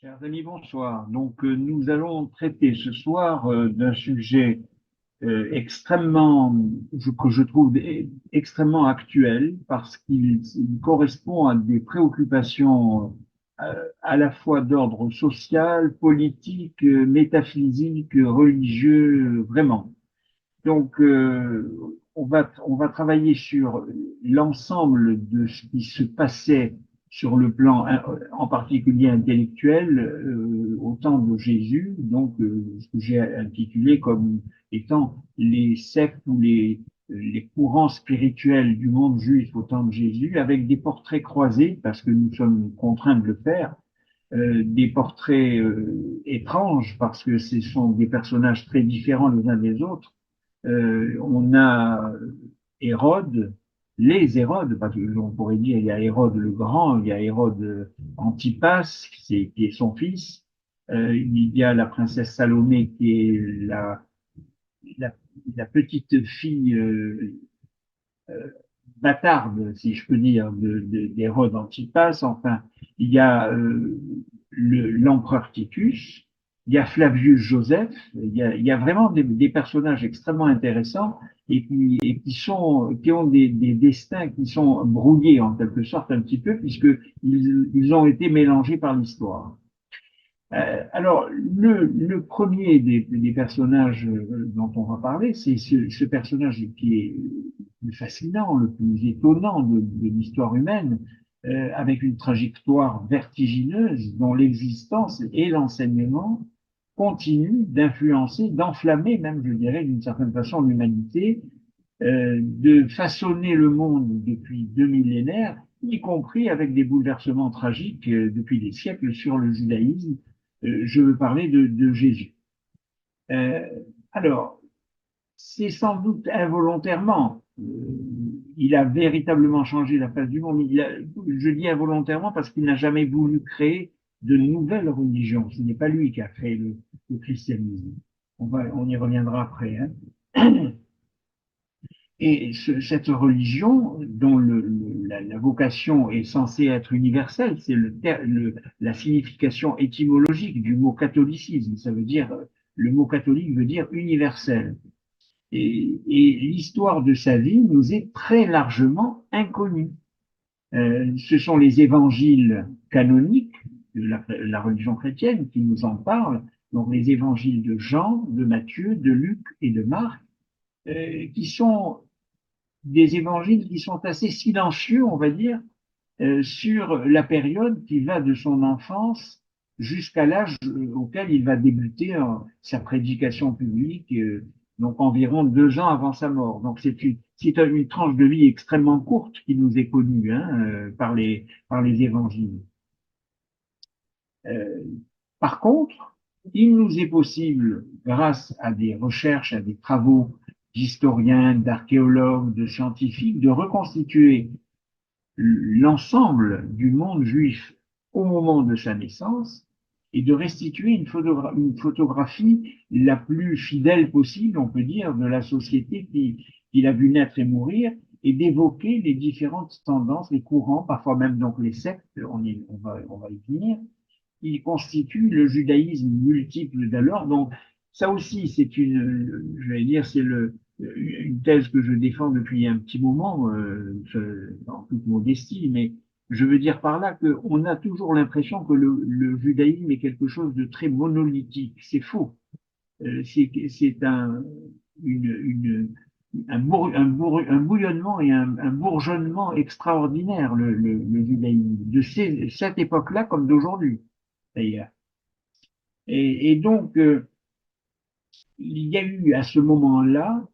Chers amis, bonsoir. Nous allons traiter ce soir d'un sujet extrêmement, que je trouve extrêmement actuel parce qu'il correspond à des préoccupations à la fois d'ordre social, politique, métaphysique, religieux, vraiment. On va travailler sur l'ensemble de ce qui se passait sur le plan, en particulier intellectuel, au temps de Jésus, ce que j'ai intitulé comme étant les sectes ou les courants spirituels du monde juif au temps de Jésus, avec des portraits croisés, parce que nous sommes contraints de le faire, des portraits étranges, parce que ce sont des personnages très différents les uns des autres. On a Hérode, les Hérodes, parce qu'on pourrait dire il y a Hérode le Grand, il y a Hérode Antipas, qui est son fils, il y a la princesse Salomé qui est la, la petite fille euh, bâtarde, si je peux dire, d'Hérode Antipas. Enfin, il y a l'empereur Titus, il y a Flavius Joseph, il y a vraiment des personnages extrêmement intéressants qui ont des destins qui sont brouillés en quelque sorte un petit peu, puisqu'ils ont été mélangés par l'histoire. Alors, le premier des personnages dont on va parler, c'est ce personnage qui est le plus fascinant, le plus étonnant de l'histoire humaine, avec une trajectoire vertigineuse dont l'existence et l'enseignement continuent d'influencer, d'enflammer même, je dirais, d'une certaine façon, l'humanité, de façonner le monde depuis 2 millénaires, y compris avec des bouleversements tragiques depuis des siècles sur le judaïsme. Je veux parler de Jésus. Euh, alors, c'est sans doute involontairement. Il a véritablement changé la face du monde. Je dis involontairement parce qu'il n'a jamais voulu créer de nouvelles religions. Ce n'est pas lui qui a créé le christianisme. On y reviendra après. Hein. Et cette religion, dont la vocation est censée être universelle, c'est la signification étymologique du mot catholicisme. Ça veut dire, le mot catholique veut dire universel. Et l'histoire de sa vie nous est très largement inconnue. Ce sont les évangiles canoniques de la religion chrétienne qui nous en parlent, donc les évangiles de Jean, de Matthieu, de Luc et de Marc, qui sont des évangiles qui sont assez silencieux, on va dire, sur la période qui va de son enfance jusqu'à l'âge auquel il va débuter sa prédication publique, donc environ 2 ans avant sa mort. Donc c'est une tranche de vie extrêmement courte qui nous est connue hein, par les évangiles. Euh, Par contre, il nous est possible, grâce à des recherches, à des travaux d'historiens, d'archéologues, de scientifiques, de reconstituer l'ensemble du monde juif au moment de sa naissance et de restituer une photographie la plus fidèle possible, on peut dire, de la société qu'il a vu naître et mourir, et d'évoquer les différentes tendances, les courants, parfois même donc les sectes, on va y venir, qui constituent le judaïsme multiple d'alors. Donc ça aussi, je vais dire, une thèse que je défends depuis un petit moment, en toute modestie, mais je veux dire par là qu'on a toujours l'impression que le judaïsme est quelque chose de très monolithique. C'est faux. C'est un bouillonnement et un bourgeonnement extraordinaire, le judaïsme, cette époque-là comme d'aujourd'hui, d'ailleurs. Et donc, il y a eu à ce moment-là,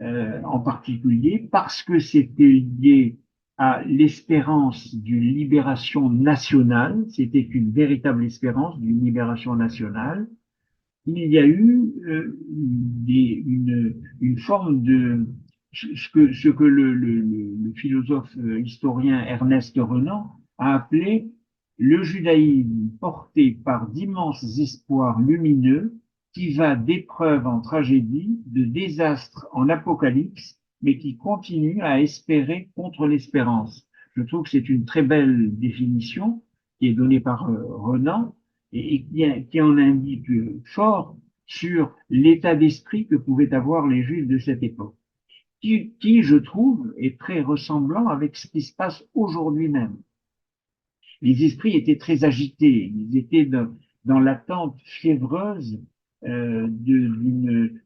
en particulier, parce que c'était lié à l'espérance d'une libération nationale, c'était une véritable espérance d'une libération nationale, il y a eu une forme de ce que le philosophe historien Ernest Renan a appelé le judaïsme porté par d'immenses espoirs lumineux qui va d'épreuve en tragédie, de désastre en apocalypse, mais qui continue à espérer contre l'espérance. Je trouve que c'est une très belle définition qui est donnée par Renan qui en indique fort sur l'état d'esprit que pouvaient avoir les Juifs de cette époque, qui, je trouve, est très ressemblant avec ce qui se passe aujourd'hui même. Les esprits étaient très agités, ils étaient dans l'attente fiévreuse d'une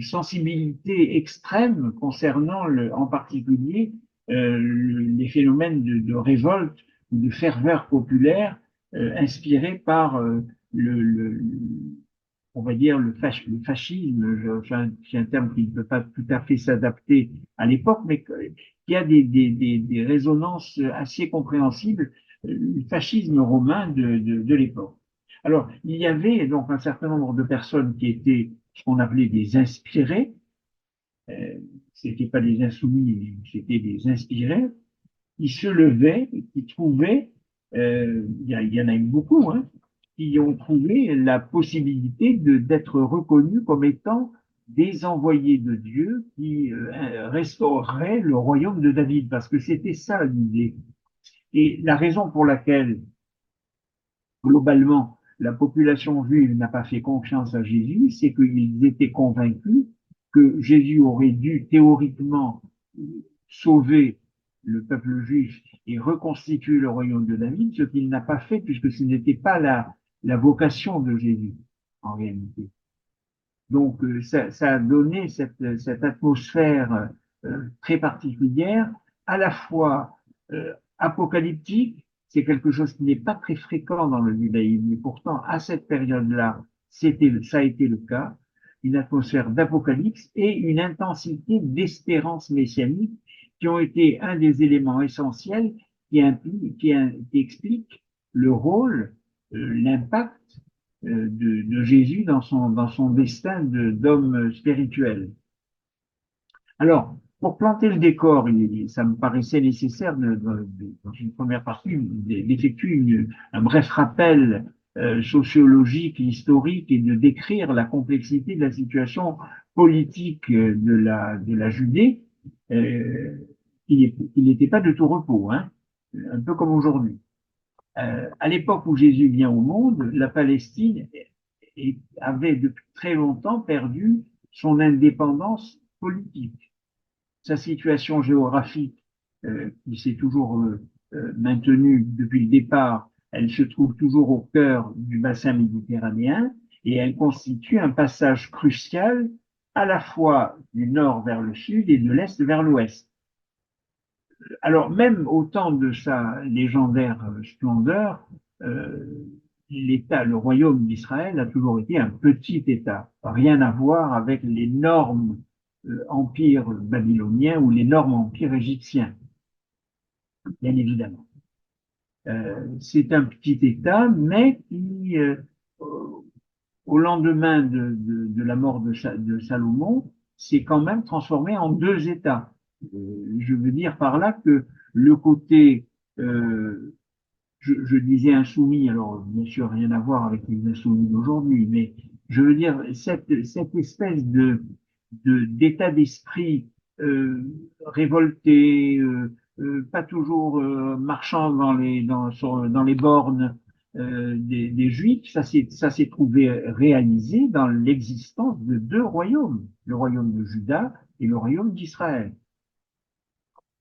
sensibilité extrême concernant en particulier les phénomènes de révolte ou de ferveur populaire inspirés par on va dire le fascisme, c'est un terme qui ne peut pas tout à fait s'adapter à l'époque, mais qui a des résonances assez compréhensibles, le fascisme romain de l'époque. Alors, il y avait donc un certain nombre de personnes qui étaient ce qu'on appelait des inspirés, euh, c'était pas des insoumis, c'était des inspirés, qui se levaient, qui trouvaient, il y en a eu beaucoup, hein, qui ont trouvé la possibilité d'être reconnus comme étant des envoyés de Dieu qui restaureraient le royaume de David, parce que c'était ça l'idée. Et la raison pour laquelle, globalement, la population juive n'a pas fait confiance à Jésus, c'est qu'ils étaient convaincus que Jésus aurait dû théoriquement sauver le peuple juif et reconstituer le royaume de David, ce qu'il n'a pas fait puisque ce n'était pas la vocation de Jésus en réalité. Donc ça a donné cette atmosphère très particulière, à la fois apocalyptique, c'est quelque chose qui n'est pas très fréquent dans le judaïsme, mais pourtant à cette période-là, ça a été le cas, une atmosphère d'apocalypse et une intensité d'espérance messianique qui ont été un des éléments essentiels qui explique le rôle, l'impact de Jésus dans son destin d'homme spirituel. Alors, pour planter le décor, ça me paraissait nécessaire dans une première partie d'effectuer un bref rappel sociologique, historique et de décrire la complexité de la situation politique de la Judée, qui n'était pas de tout repos, hein, un peu comme aujourd'hui. À l'époque où Jésus vient au monde, la Palestine avait depuis très longtemps perdu son indépendance politique. Sa situation géographique, qui s'est toujours maintenue depuis le départ, elle se trouve toujours au cœur du bassin méditerranéen et elle constitue un passage crucial à la fois du nord vers le sud et de l'est vers l'ouest. Alors, même au temps de sa légendaire splendeur, euh, l'État, le royaume d'Israël a toujours été un petit État, rien à voir avec l'énorme empire babylonien ou l'énorme empire égyptien, bien évidemment. C'est un petit État, mais qui, au lendemain de la mort de Salomon, s'est quand même transformé en deux États. Je veux dire par là que le côté, je disais insoumis, alors bien sûr rien à voir avec les insoumis d'aujourd'hui, mais je veux dire cette espèce d'état d'esprit révolté, pas toujours marchant dans les bornes des Juifs, ça s'est trouvé réalisé dans l'existence de deux royaumes, le royaume de Juda et le royaume d'Israël,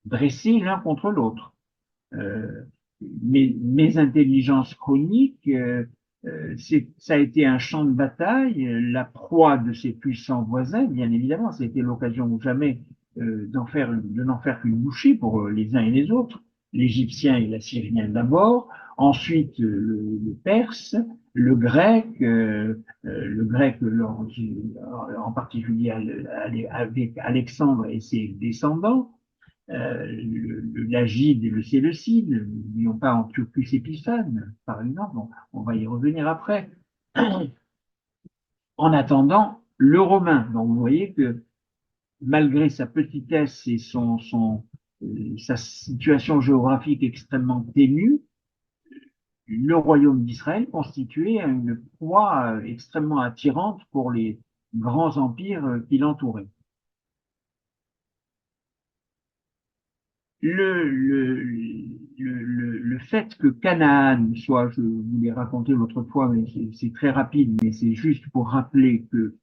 dressés l'un contre l'autre. Euh, mes intelligences chroniques, ça a été un champ de bataille, la proie de ses puissants voisins, bien évidemment, c'était l'occasion ou jamais de n'en faire qu'une bouchée pour les uns et les autres, l'Égyptien et l'Assyrien d'abord, ensuite le Perse, le grec en particulier avec Alexandre et ses descendants, l'Agide et le Séleucide, n'oublions pas Antiochus Épiphane, par exemple, on va y revenir après. En attendant, le romain. Donc vous voyez que malgré sa petitesse et sa situation géographique extrêmement ténue, le royaume d'Israël constituait une proie extrêmement attirante pour les grands empires qui l'entouraient. Le, le fait que Canaan soit, je vous l'ai raconté l'autre fois, mais c'est très rapide, mais c'est juste pour rappeler que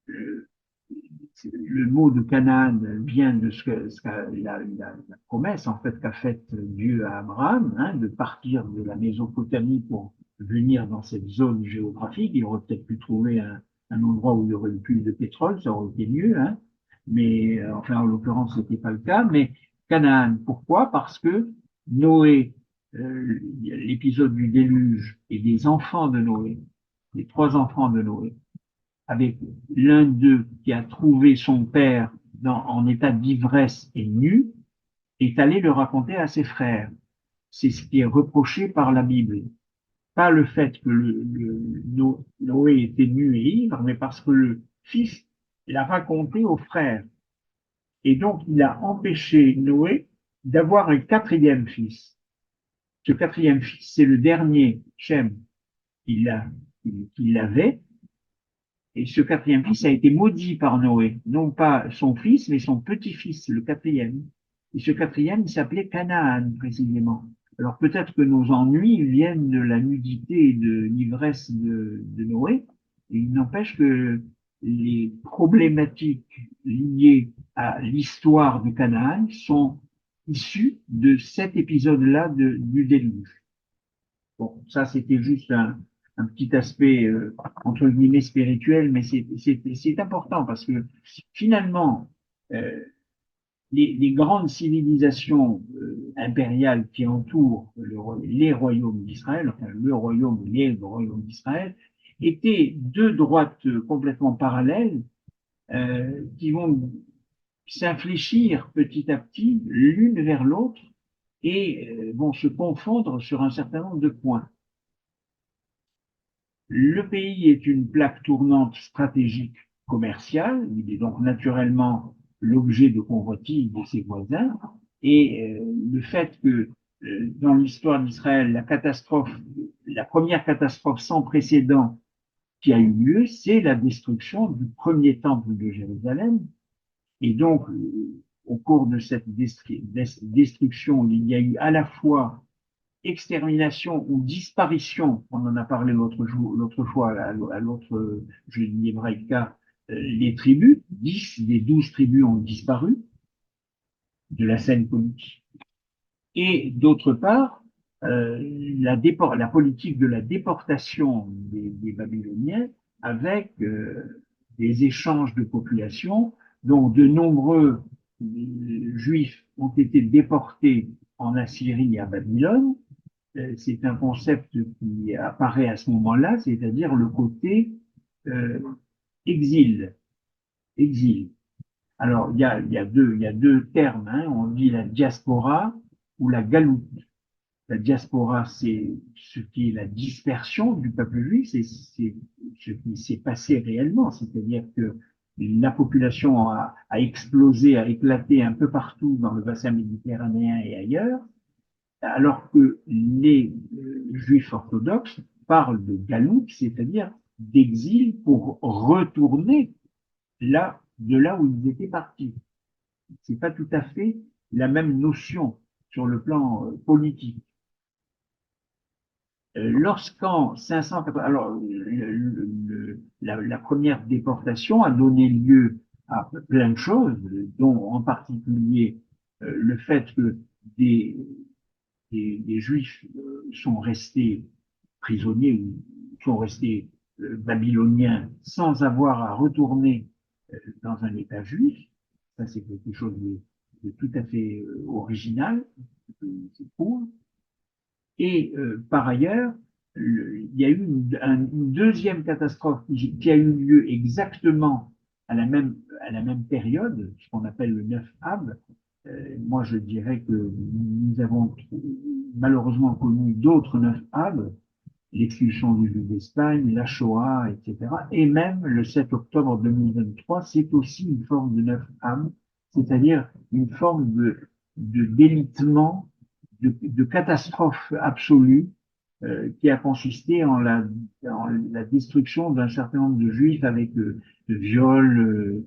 euh, le mot de Canaan vient de ce qu'a la promesse en fait qu'a faite Dieu à Abraham, hein, de partir de la Mésopotamie pour venir dans cette zone géographique. Il aurait peut-être pu trouver un endroit où il y aurait eu plus de pétrole, ça aurait été mieux, hein. Mais enfin, en l'occurrence, ce n'était pas le cas. Mais Canaan, pourquoi? Parce que Noé, l'épisode du déluge et des enfants de Noé, les trois enfants de Noé, avec l'un d'eux qui a trouvé son père en état d'ivresse et nu, est allé le raconter à ses frères. C'est ce qui est reproché par la Bible. Pas le fait que Noé était nu et ivre, mais parce que le fils l'a raconté aux frères. Et donc, il a empêché Noé d'avoir un quatrième fils. Ce quatrième fils, c'est le dernier, Shem, qu'il avait. Et ce quatrième fils a été maudit par Noé. Non pas son fils, mais son petit-fils, le quatrième. Et ce quatrième s'appelait Canaan, précisément. Alors peut-être que nos ennuis viennent de la nudité et de l'ivresse de Noé. Et il n'empêche que les problématiques liées à l'histoire de Canaan sont issues de cet épisode-là du déluge. Bon, ça c'était juste un petit aspect entre guillemets spirituel, mais c'est important parce que finalement, euh, les grandes civilisations impériales qui entourent les royaumes d'Israël, enfin le royaume, les royaumes d'Israël, étaient deux droites complètement parallèles qui vont s'infléchir petit à petit l'une vers l'autre et vont se confondre sur un certain nombre de points. Le pays est une plaque tournante stratégique commerciale, il est donc naturellement l'objet de convoitise de ses voisins, et le fait que dans l'histoire d'Israël, la première catastrophe sans précédent qui a eu lieu, c'est la destruction du premier temple de Jérusalem, et donc au cours de cette destruction, il y a eu à la fois extermination ou disparition, on en a parlé l'autre fois à l'autre jeudi hébraïca, les tribus, 10 des 12 tribus ont disparu de la scène politique. Et d'autre part, la politique de la déportation des Babyloniens avec des échanges de population dont de nombreux juifs ont été déportés en Assyrie et à Babylone. C'est un concept qui apparaît à ce moment-là, c'est-à-dire le côté euh, exil. Exil. Alors, il y a deux termes, hein. On dit la diaspora ou la galoute. La diaspora, c'est ce qui est la dispersion du peuple juif, c'est ce qui s'est passé réellement, c'est-à-dire que la population a explosé, a éclaté un peu partout dans le bassin méditerranéen et ailleurs, alors que les juifs orthodoxes parlent de galoute, c'est-à-dire d'exil pour retourner de là où ils étaient partis. C'est pas tout à fait la même notion sur le plan politique. Lorsqu'en 580, alors la première déportation a donné lieu à plein de choses, dont en particulier le fait que des, des Juifs sont restés prisonniers ou sont restés babyloniens sans avoir à retourner dans un État juif. Ça, c'est quelque chose de tout à fait original, c'est cool. Et par ailleurs, il y a eu une deuxième catastrophe qui a eu lieu exactement à la même période, ce qu'on appelle le 9 Ab. Moi, je dirais que nous avons malheureusement connu d'autres 9 Ab, l'expulsion du juif d'Espagne, la Shoah, etc. Et même le 7 octobre 2023, c'est aussi une forme de 9 Ab, c'est-à-dire une forme de délitement, de catastrophe absolue qui a consisté en la destruction d'un certain nombre de juifs avec de viols,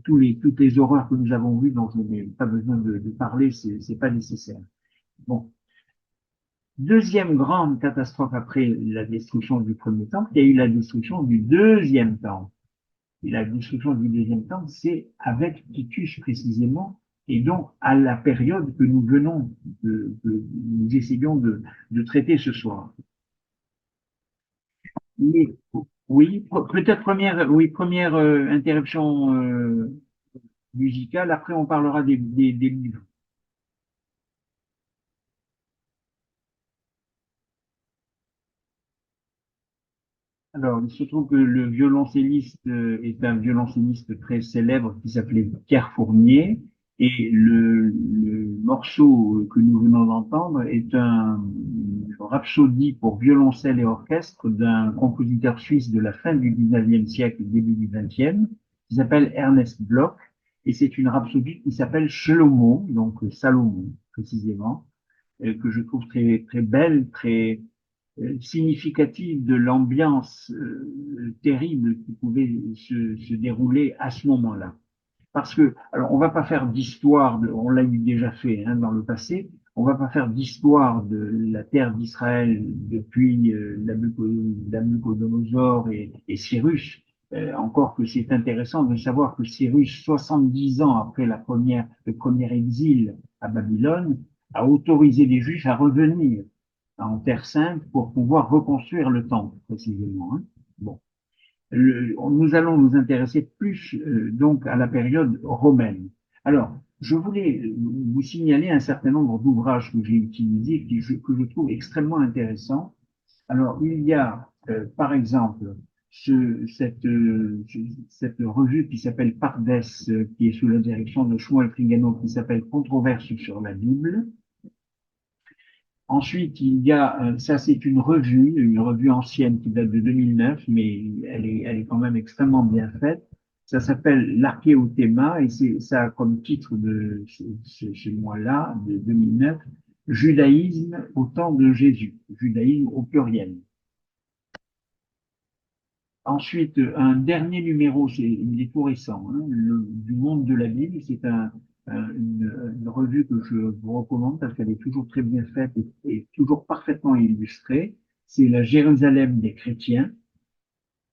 toutes les horreurs que nous avons vues, dont je n'ai pas besoin de parler, c'est pas nécessaire. Bon. Deuxième grande catastrophe après la destruction du premier temple, il y a eu la destruction du deuxième temple. Et la destruction du deuxième temple, c'est avec Titus précisément, et donc à la période que nous venons nous essayons de traiter ce soir. Mais, oui, peut-être première interruption musicale. Après, on parlera des livres. Alors, il se trouve que le violoncelliste est un violoncelliste très célèbre qui s'appelait Pierre Fournier, et le morceau que nous venons d'entendre est une rhapsodie pour violoncelle et orchestre d'un compositeur suisse de la fin du 19e siècle, début du 20e, qui s'appelle Ernest Bloch, et c'est une rhapsodie qui s'appelle Shlomo, donc Salomon précisément, que je trouve très très belle, très significative de l'ambiance terrible qui pouvait se dérouler à ce moment-là. Parce que, alors, on va pas faire d'histoire, on l'a déjà fait hein, dans le passé, on va pas faire d'histoire de la terre d'Israël depuis Nabucodonosor et Cyrus, encore que c'est intéressant de savoir que Cyrus, 70 ans après le premier exil à Babylone, a autorisé les Juifs à revenir en Terre Sainte pour pouvoir reconstruire le temple, précisément. Hein. Bon. Nous allons nous intéresser plus donc à la période romaine. Alors, je voulais vous signaler un certain nombre d'ouvrages que j'ai utilisés que je trouve extrêmement intéressants. Alors, il y a, par exemple, cette revue qui s'appelle Pardes, qui est sous la direction de Shmuel Trigano, qui s'appelle Controverse sur la Bible. Ensuite, il y a, ça c'est une revue ancienne qui date de 2009, mais elle est quand même extrêmement bien faite. Ça s'appelle l'Archéothéma et ça a comme titre de ce mois-là, de 2009, Judaïsme au temps de Jésus, judaïsme au pluriel. Ensuite, un dernier numéro, il est tout récent, hein, du Monde de la Bible. C'est une revue que je vous recommande parce qu'elle est toujours très bien faite et toujours parfaitement illustrée. C'est la Jérusalem des chrétiens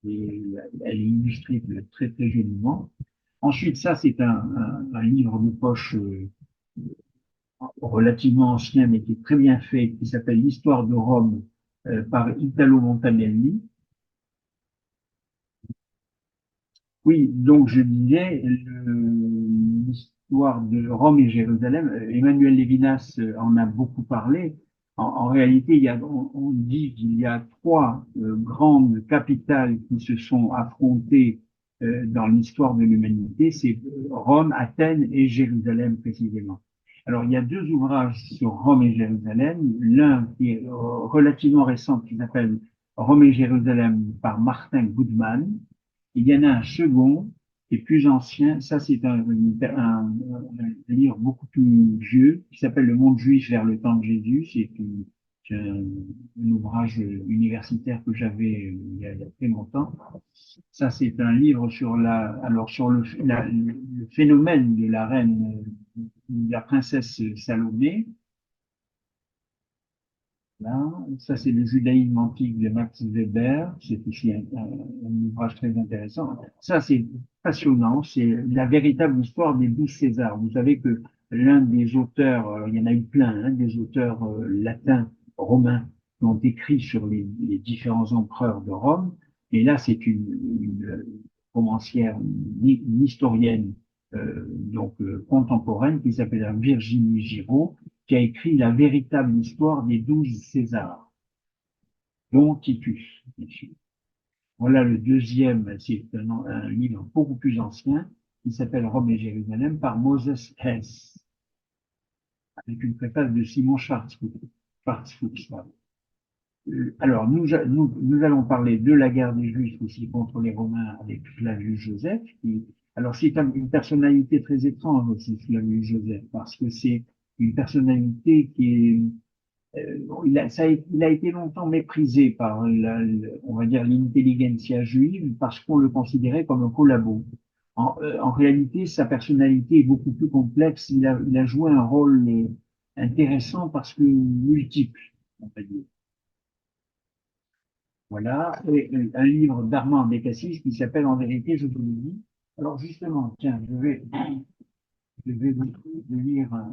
et elle est illustrée très très joliment. Ensuite, ça c'est un livre de poche relativement ancien mais qui est très bien fait, qui s'appelle L'Histoire de Rome par Italo Montanelli. Oui, donc je disais l'histoire de Rome et Jérusalem. Emmanuel Lévinas en a beaucoup parlé. En réalité, on dit qu'il y a trois grandes capitales qui se sont affrontées dans l'histoire de l'humanité. C'est Rome, Athènes et Jérusalem précisément. Alors, il y a deux ouvrages sur Rome et Jérusalem. L'un qui est relativement récent, qui s'appelle Rome et Jérusalem par Martin Goodman. Il y en a un second qui est plus ancien. Ça, c'est un livre beaucoup plus vieux qui s'appelle Le monde juif vers le temps de Jésus. C'est un ouvrage universitaire que j'avais il y a très longtemps. Ça, c'est un livre sur sur le phénomène de la reine, de la princesse Salomé. Là, ça c'est le judaïsme antique de Max Weber, c'est aussi un ouvrage très intéressant. Ça c'est passionnant, c'est la véritable histoire des 12 Césars. Vous savez que l'un des auteurs, il y en a eu plein, hein, des auteurs latins, romains, qui ont écrit sur les différents empereurs de Rome, et là c'est une romancière, une historienne contemporaine qui s'appelle Virginie Giraud, qui a écrit la véritable histoire des 12 Césars, dont Titus, bien sûr. Voilà le deuxième, c'est un livre beaucoup plus ancien, qui s'appelle Rome et Jérusalem, par Moses Hess, avec une préface de Simon Schwarzfuchs. Alors, nous allons parler de la guerre des Juifs aussi contre les Romains avec Flavius Joseph. Alors, c'est une personnalité très étrange aussi, Flavius Joseph, parce que c'est une personnalité qui est, il a été longtemps méprisé par on va dire l'intelligentsia juive parce qu'on le considérait comme un collabo. En réalité, sa personnalité est beaucoup plus complexe. Il a joué un rôle intéressant parce que multiple, on va dire. Voilà, et un livre d'Armand Bécassis qui s'appelle En vérité, je vous le dis. Alors justement, tiens, je vais vous lire un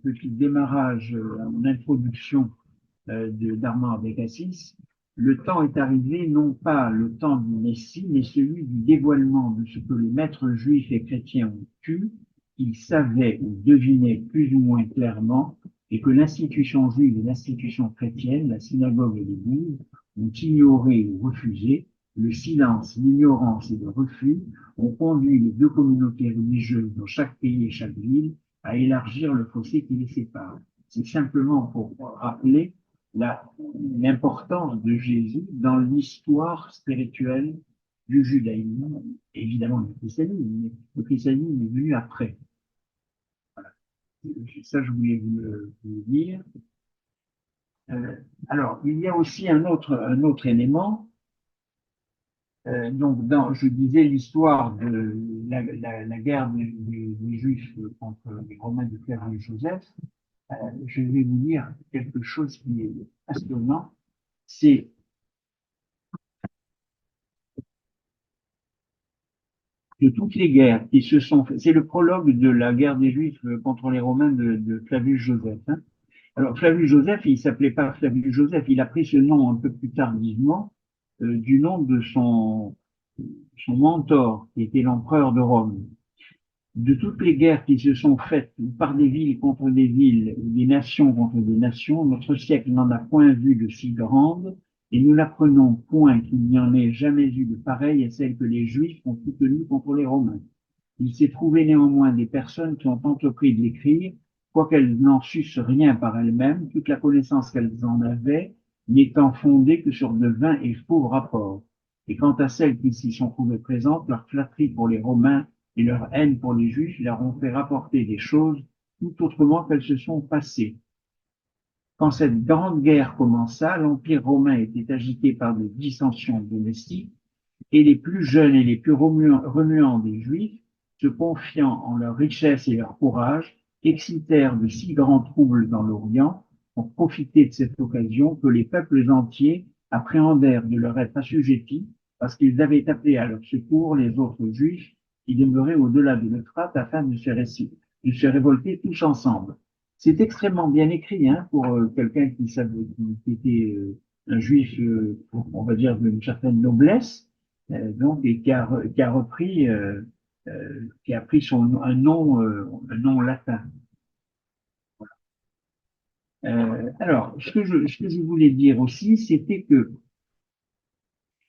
petit démarrage, une introduction d'Armand Bécassis. Le temps est arrivé, non pas le temps du Messie, mais celui du dévoilement de ce que les maîtres juifs et chrétiens ont eu, qu'ils savaient ou devinaient plus ou moins clairement, et que l'institution juive et l'institution chrétienne, la synagogue et l'église, ont ignoré ou refusé. Le silence, l'ignorance et le refus ont conduit les deux communautés religieuses dans chaque pays et chaque ville à élargir le fossé qui les sépare. C'est simplement pour rappeler l'importance de Jésus dans l'histoire spirituelle du judaïsme, évidemment du christianisme, mais le christianisme est venu après. Voilà. Ça, je voulais vous le dire. Alors, il y a aussi un autre élément. Donc, je disais l'histoire de la guerre des Juifs contre les Romains de Flavius Joseph. Je vais vous dire quelque chose qui est passionnant. C'est que toutes les guerres qui se sont faites, c'est le prologue de la guerre des Juifs contre les Romains de Flavius Joseph. Hein. Alors Flavius Joseph, il s'appelait pas Flavius Joseph, il a pris ce nom un peu plus tardivement du nom de son mentor, qui était l'empereur de Rome. De toutes les guerres qui se sont faites par des villes contre des villes, ou des nations contre des nations, notre siècle n'en a point vu de si grande, et nous n'apprenons point qu'il n'y en ait jamais eu de pareille à celle que les Juifs ont soutenue contre les Romains. Il s'est trouvé néanmoins des personnes qui ont entrepris de l'écrire, quoiqu'elles n'en sussent rien par elles-mêmes, toute la connaissance qu'elles en avaient n'étant fondée que sur de vains et faux rapports. Et quant à celles qui s'y sont trouvées présentes, leur flatterie pour les Romains et leur haine pour les Juifs leur ont fait rapporter des choses tout autrement qu'elles se sont passées. Quand cette grande guerre commença, l'Empire romain était agité par des dissensions domestiques, et les plus jeunes et les plus remuants des Juifs, se confiant en leur richesse et leur courage, excitèrent de si grands troubles dans l'Orient, pour profiter de cette occasion que les peuples entiers appréhendèrent de leur être assujettis, parce qu'ils avaient appelé à leur secours les autres Juifs qui demeuraient au-delà de l'Euphrate afin de se révolter tous ensemble. C'est extrêmement bien écrit hein, pour quelqu'un qui était un juif, on va dire, d'une certaine noblesse, donc, et qui a repris, qui a pris un nom latin. Alors, ce que je voulais dire aussi, c'était que,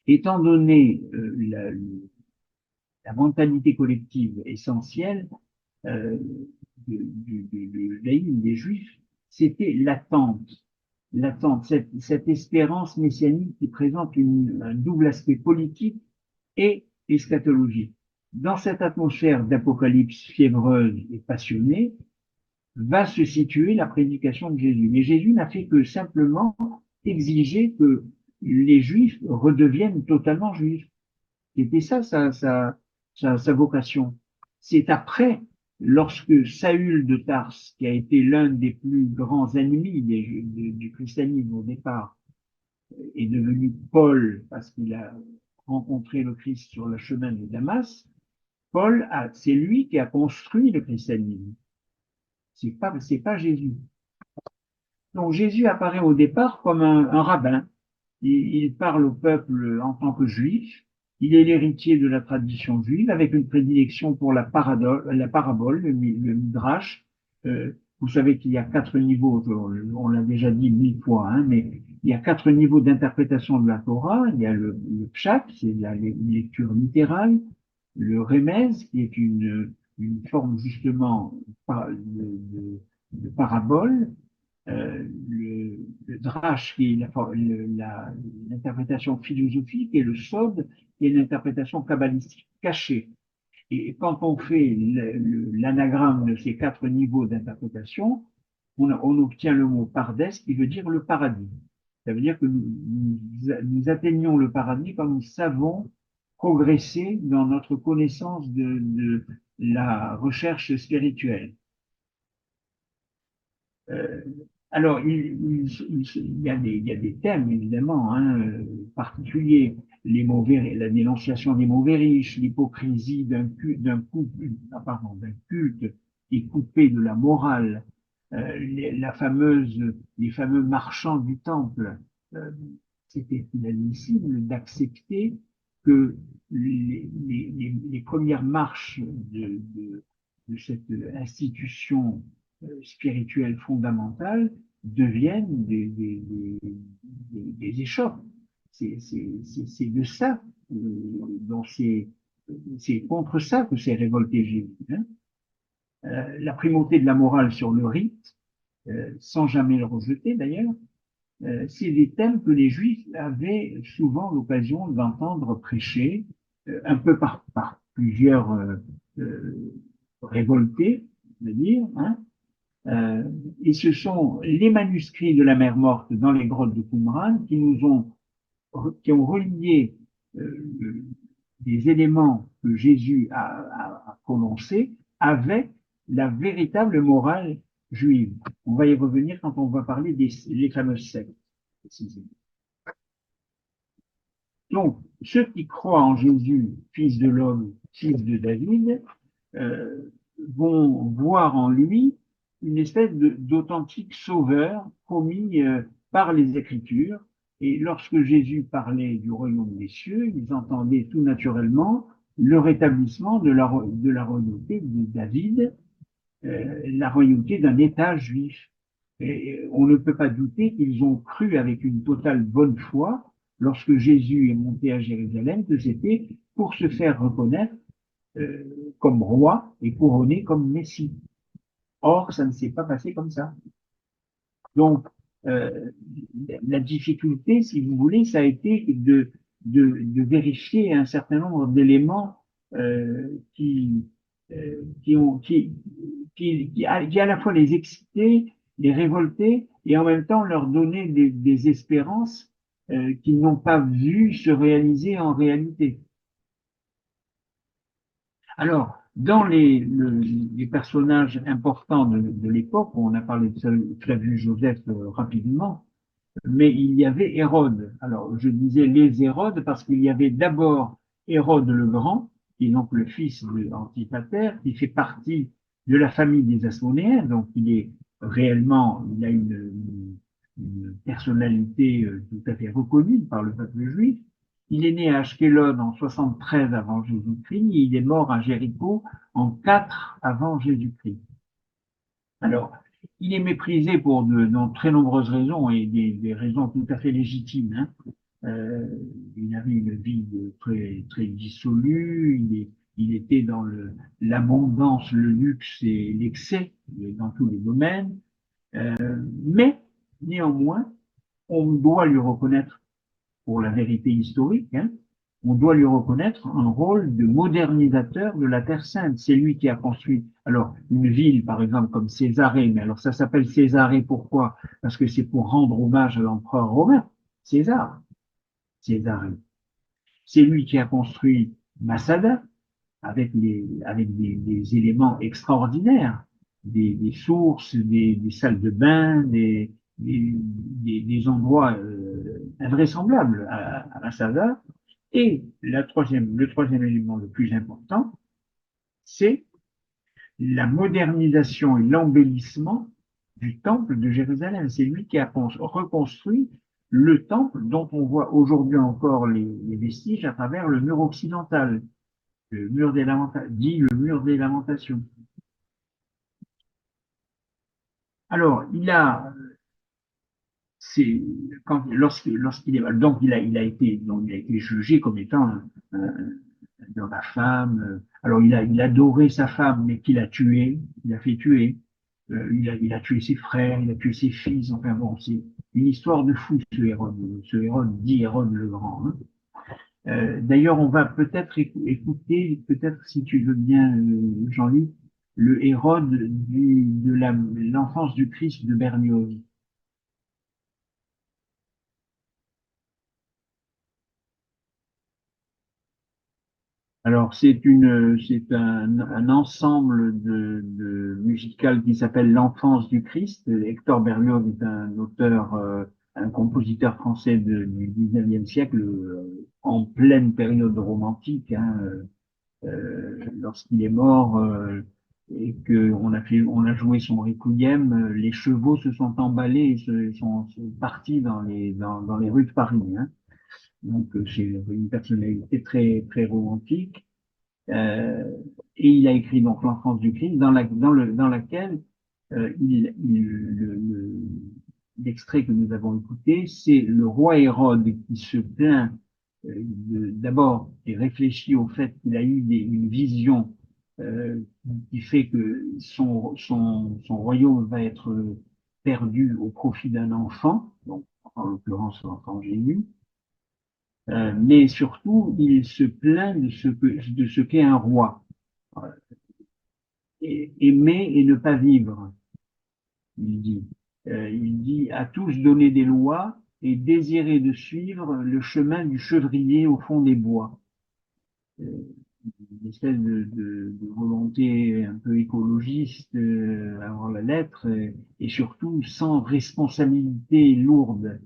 étant donné la mentalité collective essentielle euh, du judaïsme, des juifs, c'était l'attente, cette espérance messianique qui présente un double aspect politique et eschatologique. Dans cette atmosphère d'apocalypse fiévreuse et passionnée, va se situer la prédication de Jésus. Mais Jésus n'a fait que simplement exiger que les Juifs redeviennent totalement juifs. C'était ça sa vocation. C'est après, lorsque Saül de Tarse, qui a été l'un des plus grands ennemis du christianisme au départ, est devenu Paul parce qu'il a rencontré le Christ sur le chemin de Damas, c'est lui qui a construit le christianisme. C'est pas Jésus. Donc Jésus apparaît au départ comme un rabbin. Il parle au peuple en tant que juif. Il est l'héritier de la tradition juive avec une prédilection pour la parabole, le midrash. Vous savez qu'il y a 4 niveaux, on l'a déjà dit 1000 fois, hein, mais il y a 4 niveaux d'interprétation de la Torah. Il y a le pshat, c'est la lecture littérale, le remez, qui est une forme justement de parabole, le drash, qui est l'interprétation philosophique, et le sod, qui est l'interprétation kabbalistique cachée. Et quand on fait l'anagramme de ces 4 niveaux d'interprétation, on obtient le mot pardes, qui veut dire le paradis. Ça veut dire que nous atteignons le paradis quand nous savons progresser dans notre connaissance de la recherche spirituelle. Euh, alors, il y a des thèmes, évidemment, hein, particuliers. La dénonciation des mauvais riches, l'hypocrisie d'un culte qui est coupé de la morale, les fameux marchands du temple. Euh, C'était inadmissible d'accepter que les premières marches de cette institution spirituelle fondamentale deviennent des échoppes. C'est de ça dont c'est contre ça que s'est révolté Jésus. Hein. La primauté de la morale sur le rite, sans jamais le rejeter d'ailleurs, c'est des thèmes que les Juifs avaient souvent l'occasion d'entendre prêcher, un peu par plusieurs révoltés, je veux dire, hein, et ce sont les manuscrits de la mer morte dans les grottes de Qumran qui ont relié des éléments que Jésus a prononcés avec la véritable morale juive. On va y revenir quand on va parler des fameuses sectes. Donc, ceux qui croient en Jésus, fils de l'homme, fils de David, euh, vont voir en lui une espèce d'authentique sauveur promis par les Écritures. Et lorsque Jésus parlait du royaume des cieux, ils entendaient tout naturellement le rétablissement de la royauté de David, la royauté d'un État juif. Et on ne peut pas douter qu'ils ont cru avec une totale bonne foi, lorsque Jésus est monté à Jérusalem, que c'était pour se faire reconnaître euh, comme roi et couronné comme Messie. Or, ça ne s'est pas passé comme ça. Donc, euh, la difficulté, si vous voulez, ça a été de vérifier un certain nombre d'éléments euh, qui, qui ont, qui à la fois les exciter, les révolter, et en même temps leur donner des espérances qu'ils n'ont pas vu se réaliser en réalité. Alors, dans les personnages importants de l'époque, on a parlé de Flavius Joseph rapidement, mais il y avait Hérode. Alors, je disais les Hérodes parce qu'il y avait d'abord Hérode le Grand, qui est donc le fils d'Antipater, qui fait partie de la famille des Asmonéens, donc il est réellement, il a une personnalité tout à fait reconnue par le peuple juif. Il est né à Ashkelon en 73 avant Jésus-Christ, et il est mort à Jéricho en 4 avant Jésus-Christ. Alors, il est méprisé pour de très nombreuses raisons et des raisons tout à fait légitimes. Hein. Euh, il avait une vie très dissolue, il était dans l'abondance, le luxe et l'excès dans tous les domaines. Mais néanmoins, on doit lui reconnaître, pour la vérité historique, hein, on doit lui reconnaître un rôle de modernisateur de la Terre Sainte. C'est lui qui a construit, alors, une ville, par exemple, comme Césarée, mais alors ça s'appelle Césarée, pourquoi? Parce que c'est pour rendre hommage à l'empereur romain, César, Césarée. C'est lui qui a construit Massada, avec des éléments extraordinaires, des sources, des salles de bain, des endroits invraisemblables à Massada. Et le troisième élément le plus important, c'est la modernisation et l'embellissement du temple de Jérusalem. C'est lui qui a reconstruit le temple dont on voit aujourd'hui encore les vestiges à travers le mur occidental, le mur des lamentations, dit le mur des lamentations. Alors, c'est lorsqu'il est donc il a été jugé comme étant un homme infâme. Alors il a adoré sa femme, mais qu'il a tué, il a fait tuer. Il a tué ses frères, il a tué ses fils. Enfin bon, c'est une histoire de fou ce Hérode dit Hérode le Grand. Hein. D'ailleurs, on va peut-être écouter, peut-être si tu veux bien, Jean-Luc, le Hérode de l'enfance du Christ de Berlioz. Alors, c'est un ensemble de musical qui s'appelle L'Enfance du Christ. Hector Berlioz est un auteur, un compositeur français du 19e siècle, en pleine période romantique, hein, lorsqu'il est mort, et que on a joué son requiem, les chevaux se sont emballés et sont partis dans les rues de Paris, hein. Donc, c'est une personnalité très romantique. Euh, et il a écrit donc L'Enfance du Christ, dans laquelle l'extrait que nous avons écouté, c'est le roi Hérode qui se plaint d'abord et réfléchit au fait qu'il a eu une vision euh, qui fait que son royaume va être perdu au profit d'un enfant, donc en l'occurrence l'enfant Jésus. Mais surtout, il se plaint de ce qu'est un roi. Aimer et ne pas vivre, il dit. Il dit à tous donner des lois et désirer de suivre le chemin du chevrier au fond des bois. Euh, une espèce de volonté un peu écologiste avant la lettre, et surtout sans responsabilité lourde.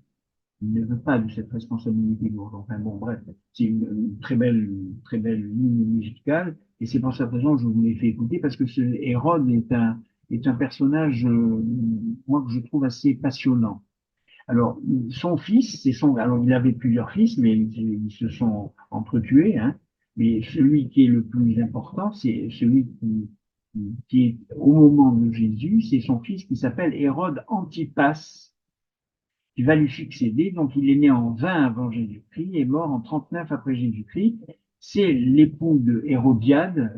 Il ne veut pas de cette responsabilité lourde. Enfin bon, bref, c'est une très belle ligne musicale, et c'est pour cette raison que je vous l'ai fait écouter, parce que ce Hérode est un personnage, moi, que je trouve assez passionnant. Alors, son fils, alors il avait plusieurs fils, mais ils se sont entretués, hein. Mais celui qui est le plus important, c'est celui qui est au moment de Jésus, c'est son fils qui s'appelle Hérode Antipas, qui va lui succéder. Donc, il est né en 20 avant Jésus-Christ et mort en 39 après Jésus-Christ. C'est l'époux de Hérodiade.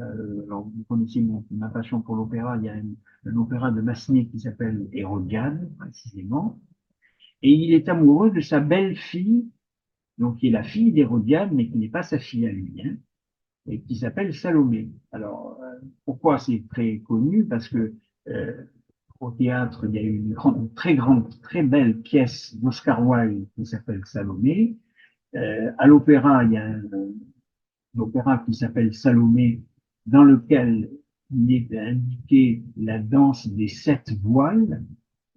Alors, vous connaissez ma passion pour l'opéra. Il y a un opéra de Massenet qui s'appelle Hérodiade, précisément. Et il est amoureux de sa belle-fille, donc qui est la fille d'Hérodiade, mais qui n'est pas sa fille à lui, hein, et qui s'appelle Salomé. Alors, pourquoi c'est très connu? Parce que au théâtre, il y a eu très belle pièce d'Oscar Wilde qui s'appelle Salomé. À l'opéra, il y a un opéra qui s'appelle Salomé, dans lequel il est indiqué la danse des 7 voiles.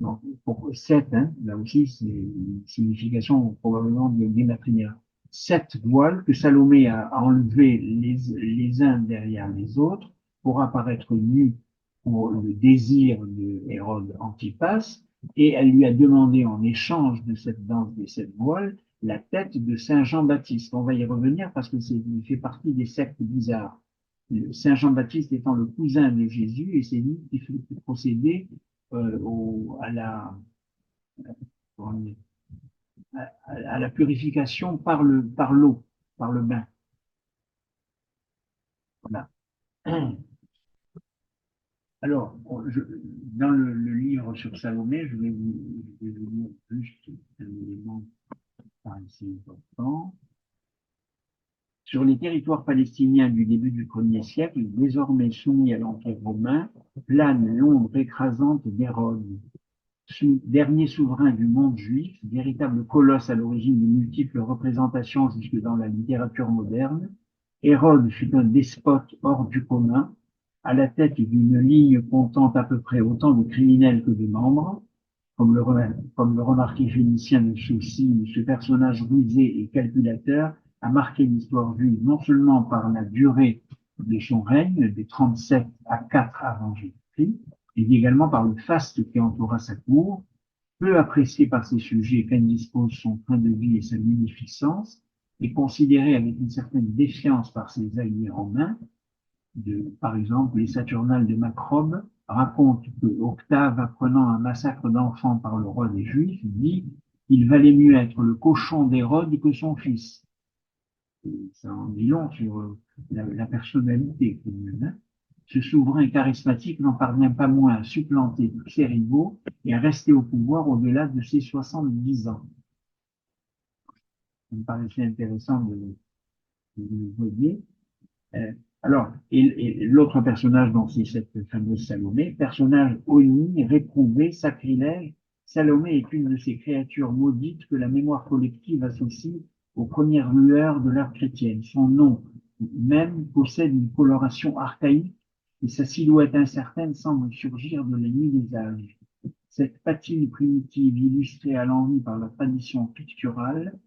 Donc, pour 7, hein, là aussi, c'est une signification probablement des matriliens. 7 voiles que Salomé a enlevé les uns derrière les autres pour apparaître nue pour le désir de Hérode Antipas, et elle lui a demandé en échange de cette danse des 7 voiles la tête de Saint Jean-Baptiste. On va y revenir parce que il fait partie des sectes bizarres. Saint Jean-Baptiste étant le cousin de Jésus, et c'est lui qui fait procéder à à la purification par l'eau, par le bain. Voilà. Alors, dans le livre sur Salomé, je vais vous lire juste un élément par ici important. Sur les territoires palestiniens du début du Ier siècle, désormais soumis à l'Empire romain, plane l'ombre écrasante d'Hérode, dernier souverain du monde juif, véritable colosse à l'origine de multiples représentations jusque dans la littérature moderne. Hérode fut un despote hors du commun, à la tête d'une ligne comptant à peu près autant de criminels que de membres. Comme le remarquait Phénicien de Chaucy, ce personnage rusé et calculateur a marqué l'histoire juive non seulement par la durée de son règne, des 37 à 4 avant Jésus-Christ, mais également par le faste qui entoura sa cour, peu apprécié par ses sujets qu'indispose son train de vie et sa munificence, et considéré avec une certaine défiance par ses alliés romains. Par exemple, les Saturnales de Macrobe racontent que Octave, apprenant un massacre d'enfants par le roi des Juifs, dit qu'il valait mieux être le cochon d'Hérode que son fils. Et ça en dit long sur la personnalité commune. Ce souverain charismatique n'en parvient pas moins à supplanter tous ses rivaux et à rester au pouvoir au-delà de ses 70 ans. Ça me paraissait intéressant de le voyer. Alors, et l'autre personnage, donc, c'est cette fameuse Salomé, personnage honni, réprouvé, sacrilège. Salomé est une de ces créatures maudites que la mémoire collective associe aux premières lueurs de l'art chrétienne. Son nom même possède une coloration archaïque et sa silhouette incertaine semble surgir de la nuit des âges. Cette patine primitive illustrée à l'envi par la tradition picturale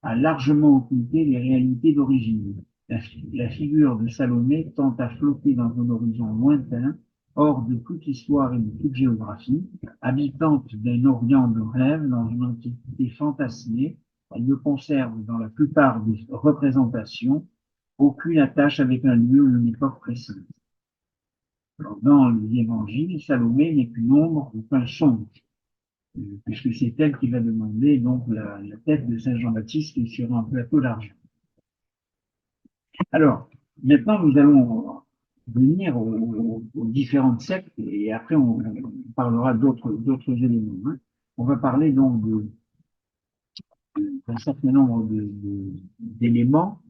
a largement occulté les réalités d'origine. La figure de Salomé tente à flotter dans un horizon lointain, hors de toute histoire et de toute géographie, habitante d'un Orient de rêve dans une antiquité fantasmée. Elle ne conserve dans la plupart des représentations aucune attache avec un lieu ou une époque précise. Alors, dans les évangiles, Salomé n'est qu'une ombre ou qu'un songe, puisque c'est elle qui va demander donc la tête de Saint Jean-Baptiste sur un plateau d'argent. Alors, maintenant, nous allons venir aux différentes sectes et après on parlera d'autres éléments. Hein. On va parler donc d'un certain nombre d'éléments,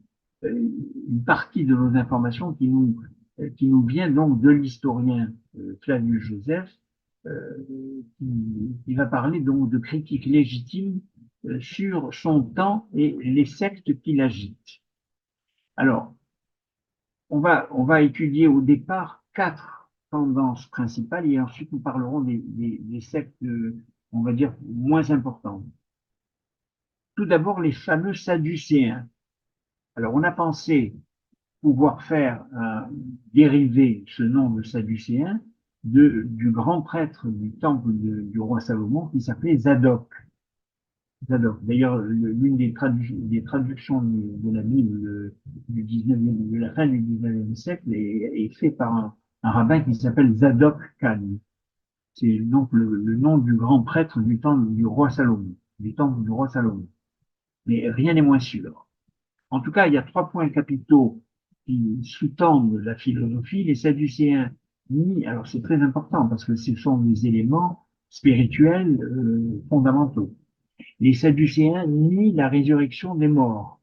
une partie de nos informations qui nous vient donc de l'historien Flavius Joseph, qui va parler donc de critiques légitimes sur son temps et les sectes qui l'agitent. Alors, on va étudier au départ 4 tendances principales et ensuite nous parlerons des sectes, on va dire, moins importantes. Tout d'abord, les fameux Sadducéens. Alors, on a pensé pouvoir faire dériver ce nom de Sadducéen du grand prêtre du temple du roi Salomon qui s'appelait Zadok. Zadok. D'ailleurs, l'une des traductions de la Bible du 19e, de la fin du 19e siècle est faite par un rabbin qui s'appelle Zadok Khan. C'est donc le nom du grand prêtre du temple du roi Salomon, du temple du roi Salomon. Mais rien n'est moins sûr. En tout cas, il y a 3 points capitaux qui sous-tendent la philosophie. Les Sadducéens nient, alors c'est très important parce que ce sont des éléments spirituels fondamentaux. Les Sadducéens nient la résurrection des morts.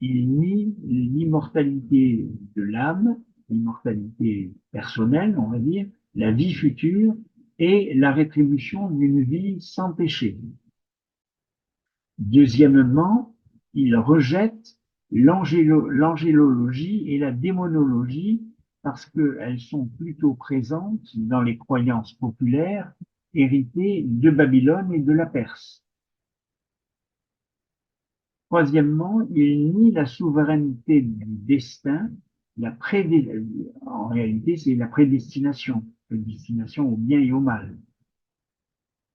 Ils nient l'immortalité de l'âme, l'immortalité personnelle, on va dire, la vie future et la rétribution d'une vie sans péché. Deuxièmement, ils rejettent l'angélologie et la démonologie parce qu'elles sont plutôt présentes dans les croyances populaires héritées de Babylone et de la Perse. Troisièmement, ils nient la souveraineté du destin, en réalité c'est la prédestination au bien et au mal.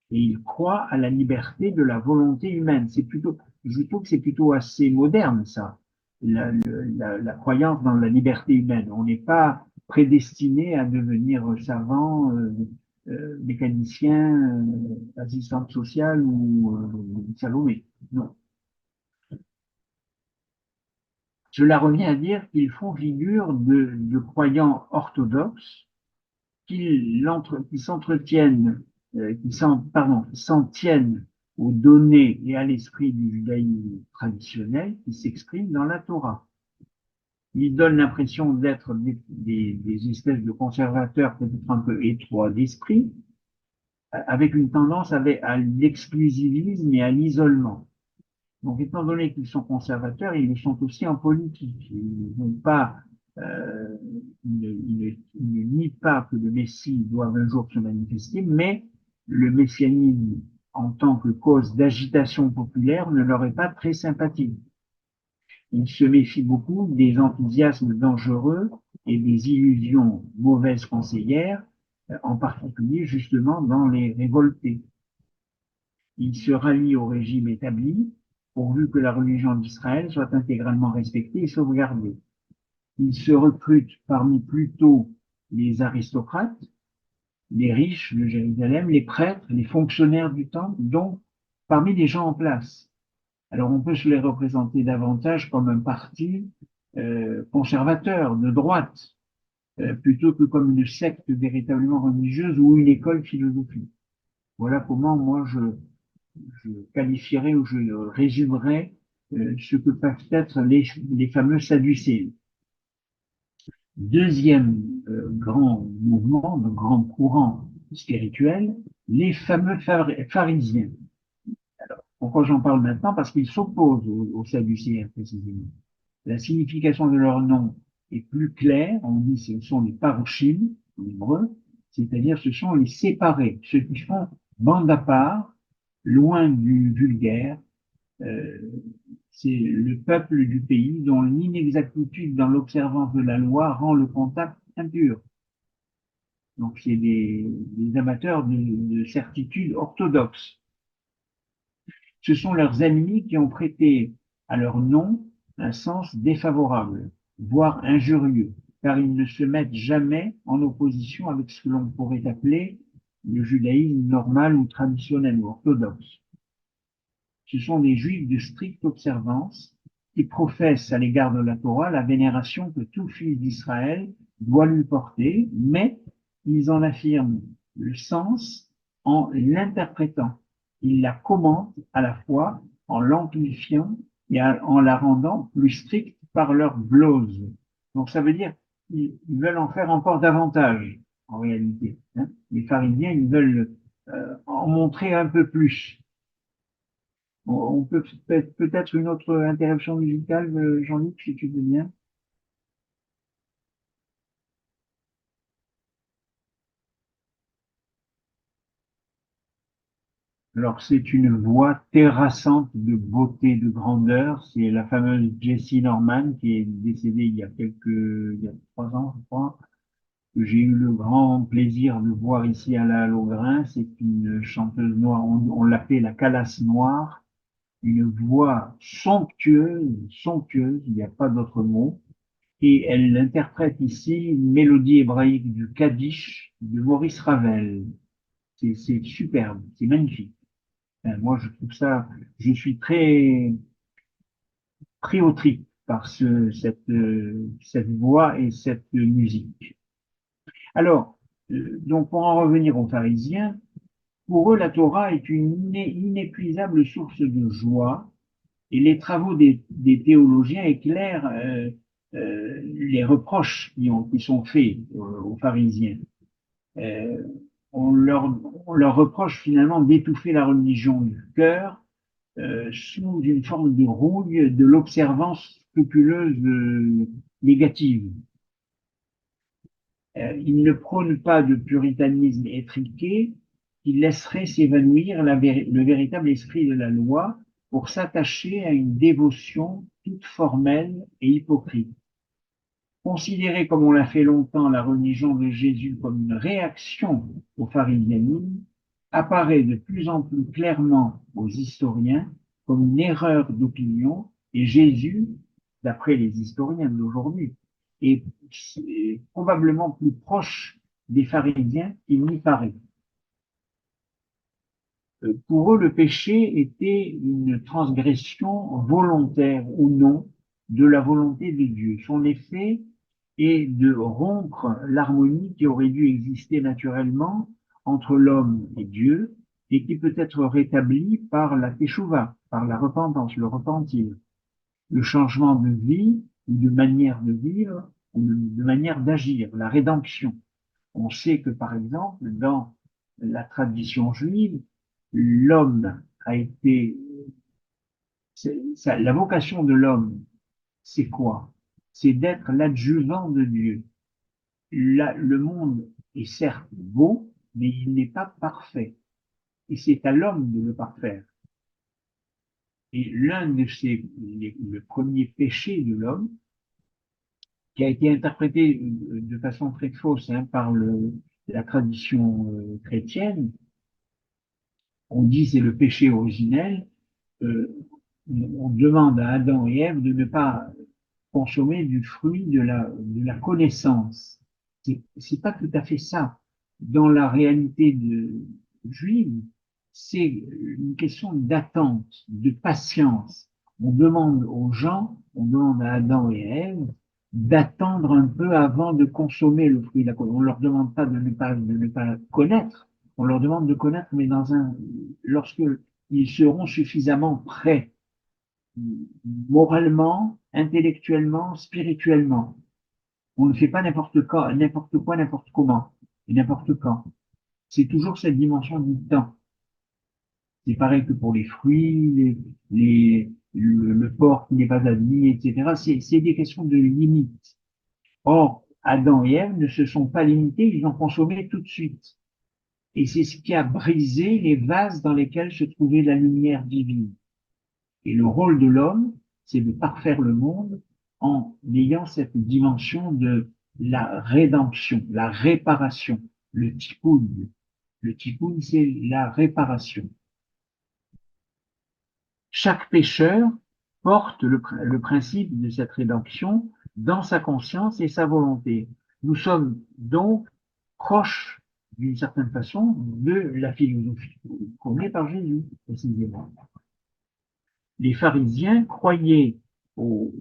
Et ils croient à la liberté de la volonté humaine. Je trouve que c'est plutôt assez moderne, ça, la croyance dans la liberté humaine. On n'est pas prédestiné à devenir savant, mécanicien, assistante sociale ou Salomé. Non. Cela revient à dire qu'ils font figure de croyants orthodoxes qui s'entretiennent, qui s'en tiennent aux données et à l'esprit du judaïsme traditionnel qui s'exprime dans la Torah. Ils donnent l'impression d'être des espèces de conservateurs peut-être un peu étroits d'esprit, avec une tendance à l'exclusivisme et à l'isolement. Donc, étant donné qu'ils sont conservateurs, ils le sont aussi en politique. Ils ne nient pas que le Messie doit un jour se manifester, mais le messianisme, en tant que cause d'agitation populaire, ne leur est pas très sympathique. Ils se méfient beaucoup des enthousiasmes dangereux et des illusions mauvaises conseillères, en particulier justement dans les révoltés. Ils se rallient au régime établi, pourvu que la religion d'Israël soit intégralement respectée et sauvegardée. Ils se recrutent parmi plutôt les aristocrates, les riches de Jérusalem, les prêtres, les fonctionnaires du temple, donc parmi les gens en place. Alors on peut se les représenter davantage comme un parti conservateur, de droite, plutôt que comme une secte véritablement religieuse ou une école philosophique. Voilà comment moi je qualifierais ou je résumerais ce que peuvent être les fameux Sadducéens. Deuxième grand mouvement, de grand courant spirituel, les fameux pharisiens. Alors, pourquoi j'en parle maintenant? Parce qu'ils s'opposent aux Sadducéens précisément. La signification de leur nom est plus claire. On dit ce sont les parouchim, en hébreu, c'est-à-dire ce sont les séparés, ceux qui font bande à part, loin du vulgaire. Euh, c'est le peuple du pays dont l'inexactitude dans l'observance de la loi rend le contact impur. Donc, c'est des amateurs de certitude orthodoxe. Ce sont leurs ennemis qui ont prêté à leur nom un sens défavorable, voire injurieux, car ils ne se mettent jamais en opposition avec ce que l'on pourrait appeler le judaïsme normal ou traditionnel ou orthodoxe. Ce sont des juifs de stricte observance qui professent à l'égard de la Torah la vénération que tout fils d'Israël doit lui porter, mais ils en affirment le sens en l'interprétant. Ils la commentent à la fois en l'amplifiant et en la rendant plus stricte par leur glose. Donc ça veut dire qu'ils veulent en faire encore davantage, en réalité. Hein. Les pharisiens, ils veulent en montrer un peu plus. On peut peut-être une autre interruption musicale, Jean-Luc, si tu veux bien. Alors, c'est une voix terrassante de beauté, de grandeur. C'est la fameuse Jessie Norman qui est décédée il y a 3 ans, je crois, que j'ai eu le grand plaisir de voir ici à la Lougrain. C'est une chanteuse noire. On l'appelait la calasse noire. Une voix somptueuse, somptueuse. Il n'y a pas d'autre mot. Et elle interprète ici une mélodie hébraïque du Kaddish de Maurice Ravel. C'est superbe, c'est magnifique. Moi, je trouve ça, je suis très pris au trip par cette voix et cette musique. Alors, donc pour en revenir aux pharisiens, pour eux, la Torah est une inépuisable source de joie et les travaux des théologiens éclairent les reproches qui sont faits aux pharisiens. Euh, on leur reproche finalement d'étouffer la religion du cœur sous une forme de rouille de l'observance scrupuleuse négative. Ils ne prônent pas de puritanisme étriqué qui laisserait s'évanouir le véritable esprit de la loi pour s'attacher à une dévotion toute formelle et hypocrite. Considérer comme on l'a fait longtemps la religion de Jésus comme une réaction au pharisianisme apparaît de plus en plus clairement aux historiens comme une erreur d'opinion et Jésus, d'après les historiens d'aujourd'hui, est probablement plus proche des pharisiens qu'il n'y paraît. Pour eux, le péché était une transgression volontaire ou non de la volonté de Dieu. Son effet est de rompre l'harmonie qui aurait dû exister naturellement entre l'homme et Dieu et qui peut être rétablie par la teshuva, par la repentance, le repentir, le changement de vie ou de manière de vivre ou de manière d'agir, la rédemption. On sait que, par exemple, dans la tradition juive, l'homme a été, la vocation de l'homme, c'est quoi? C'est d'être l'adjuvant de Dieu. Le monde est certes beau, mais il n'est pas parfait. Et c'est à l'homme de le parfaire. Et l'un de le premier péché de l'homme, qui a été interprété de façon très fausse par la tradition chrétienne, on dit c'est le péché originel, euh, on demande à Adam et Ève de ne pas consommer du fruit de la connaissance. C'est pas tout à fait ça. Dans la réalité juive, c'est une question d'attente, de patience. On demande aux gens, on demande à Adam et à Ève d'attendre un peu avant de consommer le fruit de la connaissance. On leur demande pas de ne pas connaître. On leur demande de connaître, mais lorsque ils seront suffisamment prêts moralement, intellectuellement, spirituellement. On ne fait pas n'importe quoi, n'importe comment, et n'importe quand. C'est toujours cette dimension du temps. C'est pareil que pour les fruits, le porc qui n'est pas admis, etc. C'est des questions de limites. Or, Adam et Ève ne se sont pas limités, ils ont consommé tout de suite. Et c'est ce qui a brisé les vases dans lesquels se trouvait la lumière divine. Et le rôle de l'homme, c'est de parfaire le monde en ayant cette dimension de la rédemption, la réparation, le tikkun. Le tikkun, c'est la réparation. Chaque pécheur porte le principe de cette rédemption dans sa conscience et sa volonté. Nous sommes donc proches, d'une certaine façon, de la philosophie prônée par Jésus, précisément. Les pharisiens croyaient aux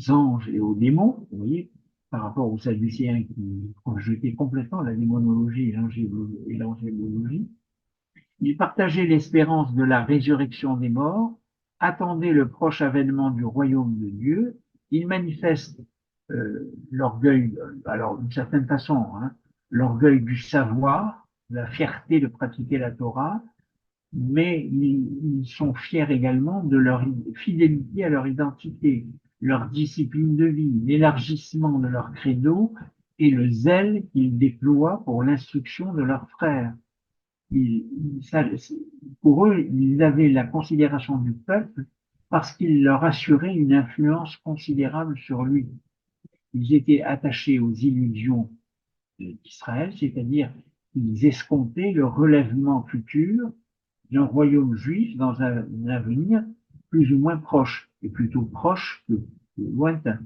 anges et aux démons, vous voyez, par rapport aux sadducéens qui rejetaient complètement la démonologie et l'angélologie. Ils partageaient l'espérance de la résurrection des morts, attendaient le proche avènement du royaume de Dieu. Ils manifestent l'orgueil, alors d'une certaine façon, hein, l'orgueil du savoir, la fierté de pratiquer la Torah, mais ils sont fiers également de leur fidélité à leur identité, leur discipline de vie, l'élargissement de leur credo et le zèle qu'ils déploient pour l'instruction de leurs frères. Pour eux, ils avaient la considération du peuple parce qu'il leur assurait une influence considérable sur lui. Ils étaient attachés aux illusions d'Israël, c'est-à-dire qu'ils escomptaient le relèvement futur d'un royaume juif dans un avenir plus ou moins proche, et plutôt proche que lointain.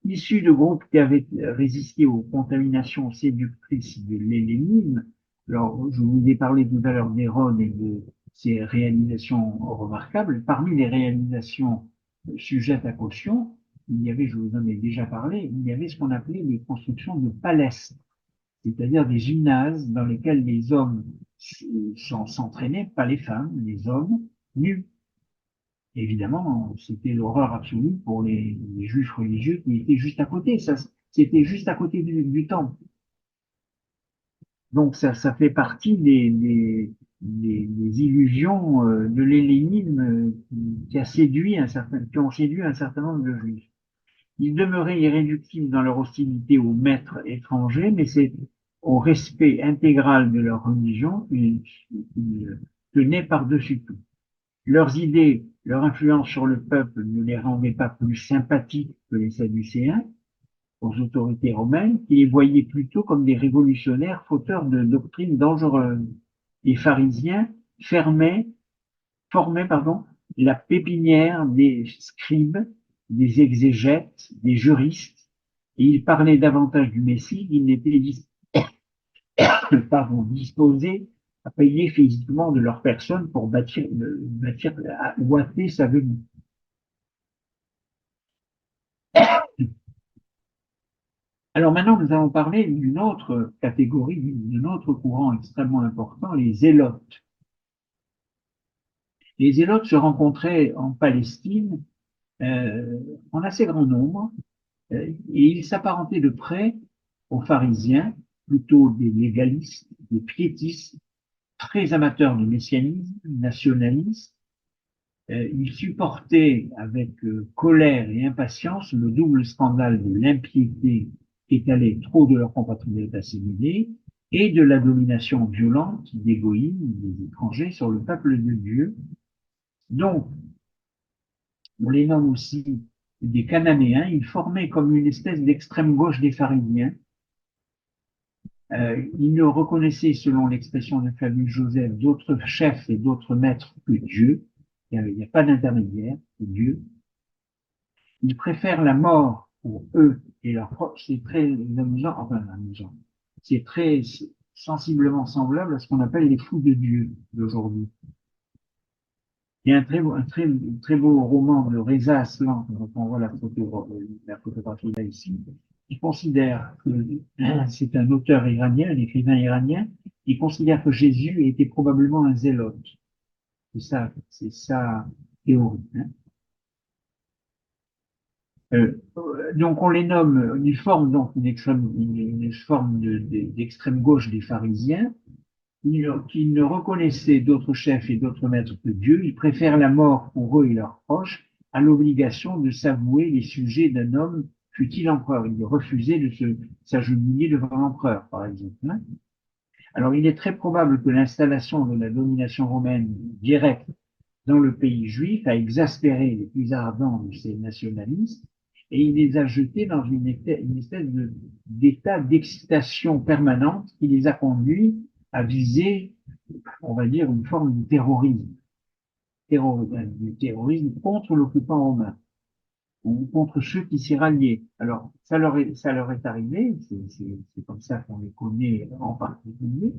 Issus de groupes qui avaient résisté aux contaminations séductrices de l'hellénisme, alors je vous ai parlé tout à l'heure d'Hérode et de ses réalisations remarquables. Parmi les réalisations sujettes à caution, il y avait, je vous en ai déjà parlé, il y avait ce qu'on appelait les constructions de palestres, c'est-à-dire des gymnases dans lesquels les hommes s'entraînaient, pas les femmes, les hommes nus. Évidemment, c'était l'horreur absolue pour les juifs religieux qui étaient juste à côté. Ça, c'était juste à côté du temple. Donc ça fait partie des illusions de l'hellénisme qui a séduit qui ont séduit un certain nombre de juifs. Ils demeuraient irréductibles dans leur hostilité aux maîtres étrangers, mais c'est au respect intégral de leur religion qu'ils tenaient par-dessus tout. Leurs idées, leur influence sur le peuple ne les rendait pas plus sympathiques que les Sadducéens aux autorités romaines, qui les voyaient plutôt comme des révolutionnaires fauteurs de doctrines dangereuses. Les pharisiens formaient, la pépinière des scribes, des exégètes, des juristes, et ils parlaient davantage du Messie qu'ils n'étaient disposés à payer physiquement de leur personne pour ouater sa venue. Alors maintenant, nous allons parler d'une autre catégorie, d'un autre courant extrêmement important, les zélotes. Les zélotes se rencontraient en Palestine en assez grand nombre et ils s'apparentaient de près aux pharisiens, plutôt des légalistes, des piétistes, très amateurs du messianisme, nationalistes. Ils supportaient avec colère et impatience le double scandale de l'impiété qu'étalaient trop de leurs compatriotes assimilés et de la domination violente des goïms, des étrangers, sur le peuple de Dieu. Donc, on les nomme aussi des Cananéens. Ils formaient comme une espèce d'extrême gauche des pharisiens. Ils ne reconnaissaient, selon l'expression de Flavius Joseph, d'autres chefs et d'autres maîtres que Dieu. Il n'y a pas d'intermédiaire, c'est Dieu. Ils préfèrent la mort pour eux et leurs proches. C'est très amusant. C'est très sensiblement semblable à ce qu'on appelle les fous de Dieu d'aujourd'hui. Il y a un très beau roman de Reza Aslan, dont on voit la photographie là ici, qui considère que c'est un auteur iranien, un écrivain iranien, qui considère que Jésus était probablement un zélote. C'est sa théorie. Donc on les nomme, ils forment donc une forme d'extrême gauche des pharisiens, qui ne reconnaissaient d'autres chefs et d'autres maîtres que Dieu. Ils préfèrent la mort pour eux et leurs proches à l'obligation de s'avouer les sujets d'un homme, fût-il empereur. Ils refusaient de s'agenouiller devant l'empereur, par exemple. Hein. Alors, il est très probable que l'installation de la domination romaine directe dans le pays juif a exaspéré les plus ardents de ces nationalistes et il les a jetés dans une espèce d'état d'excitation permanente qui les a conduits à viser, on va dire, une forme de du terrorisme contre l'occupant romain ou contre ceux qui s'y ralliaient. Alors, ça leur est arrivé, c'est comme ça qu'on les connaît en particulier,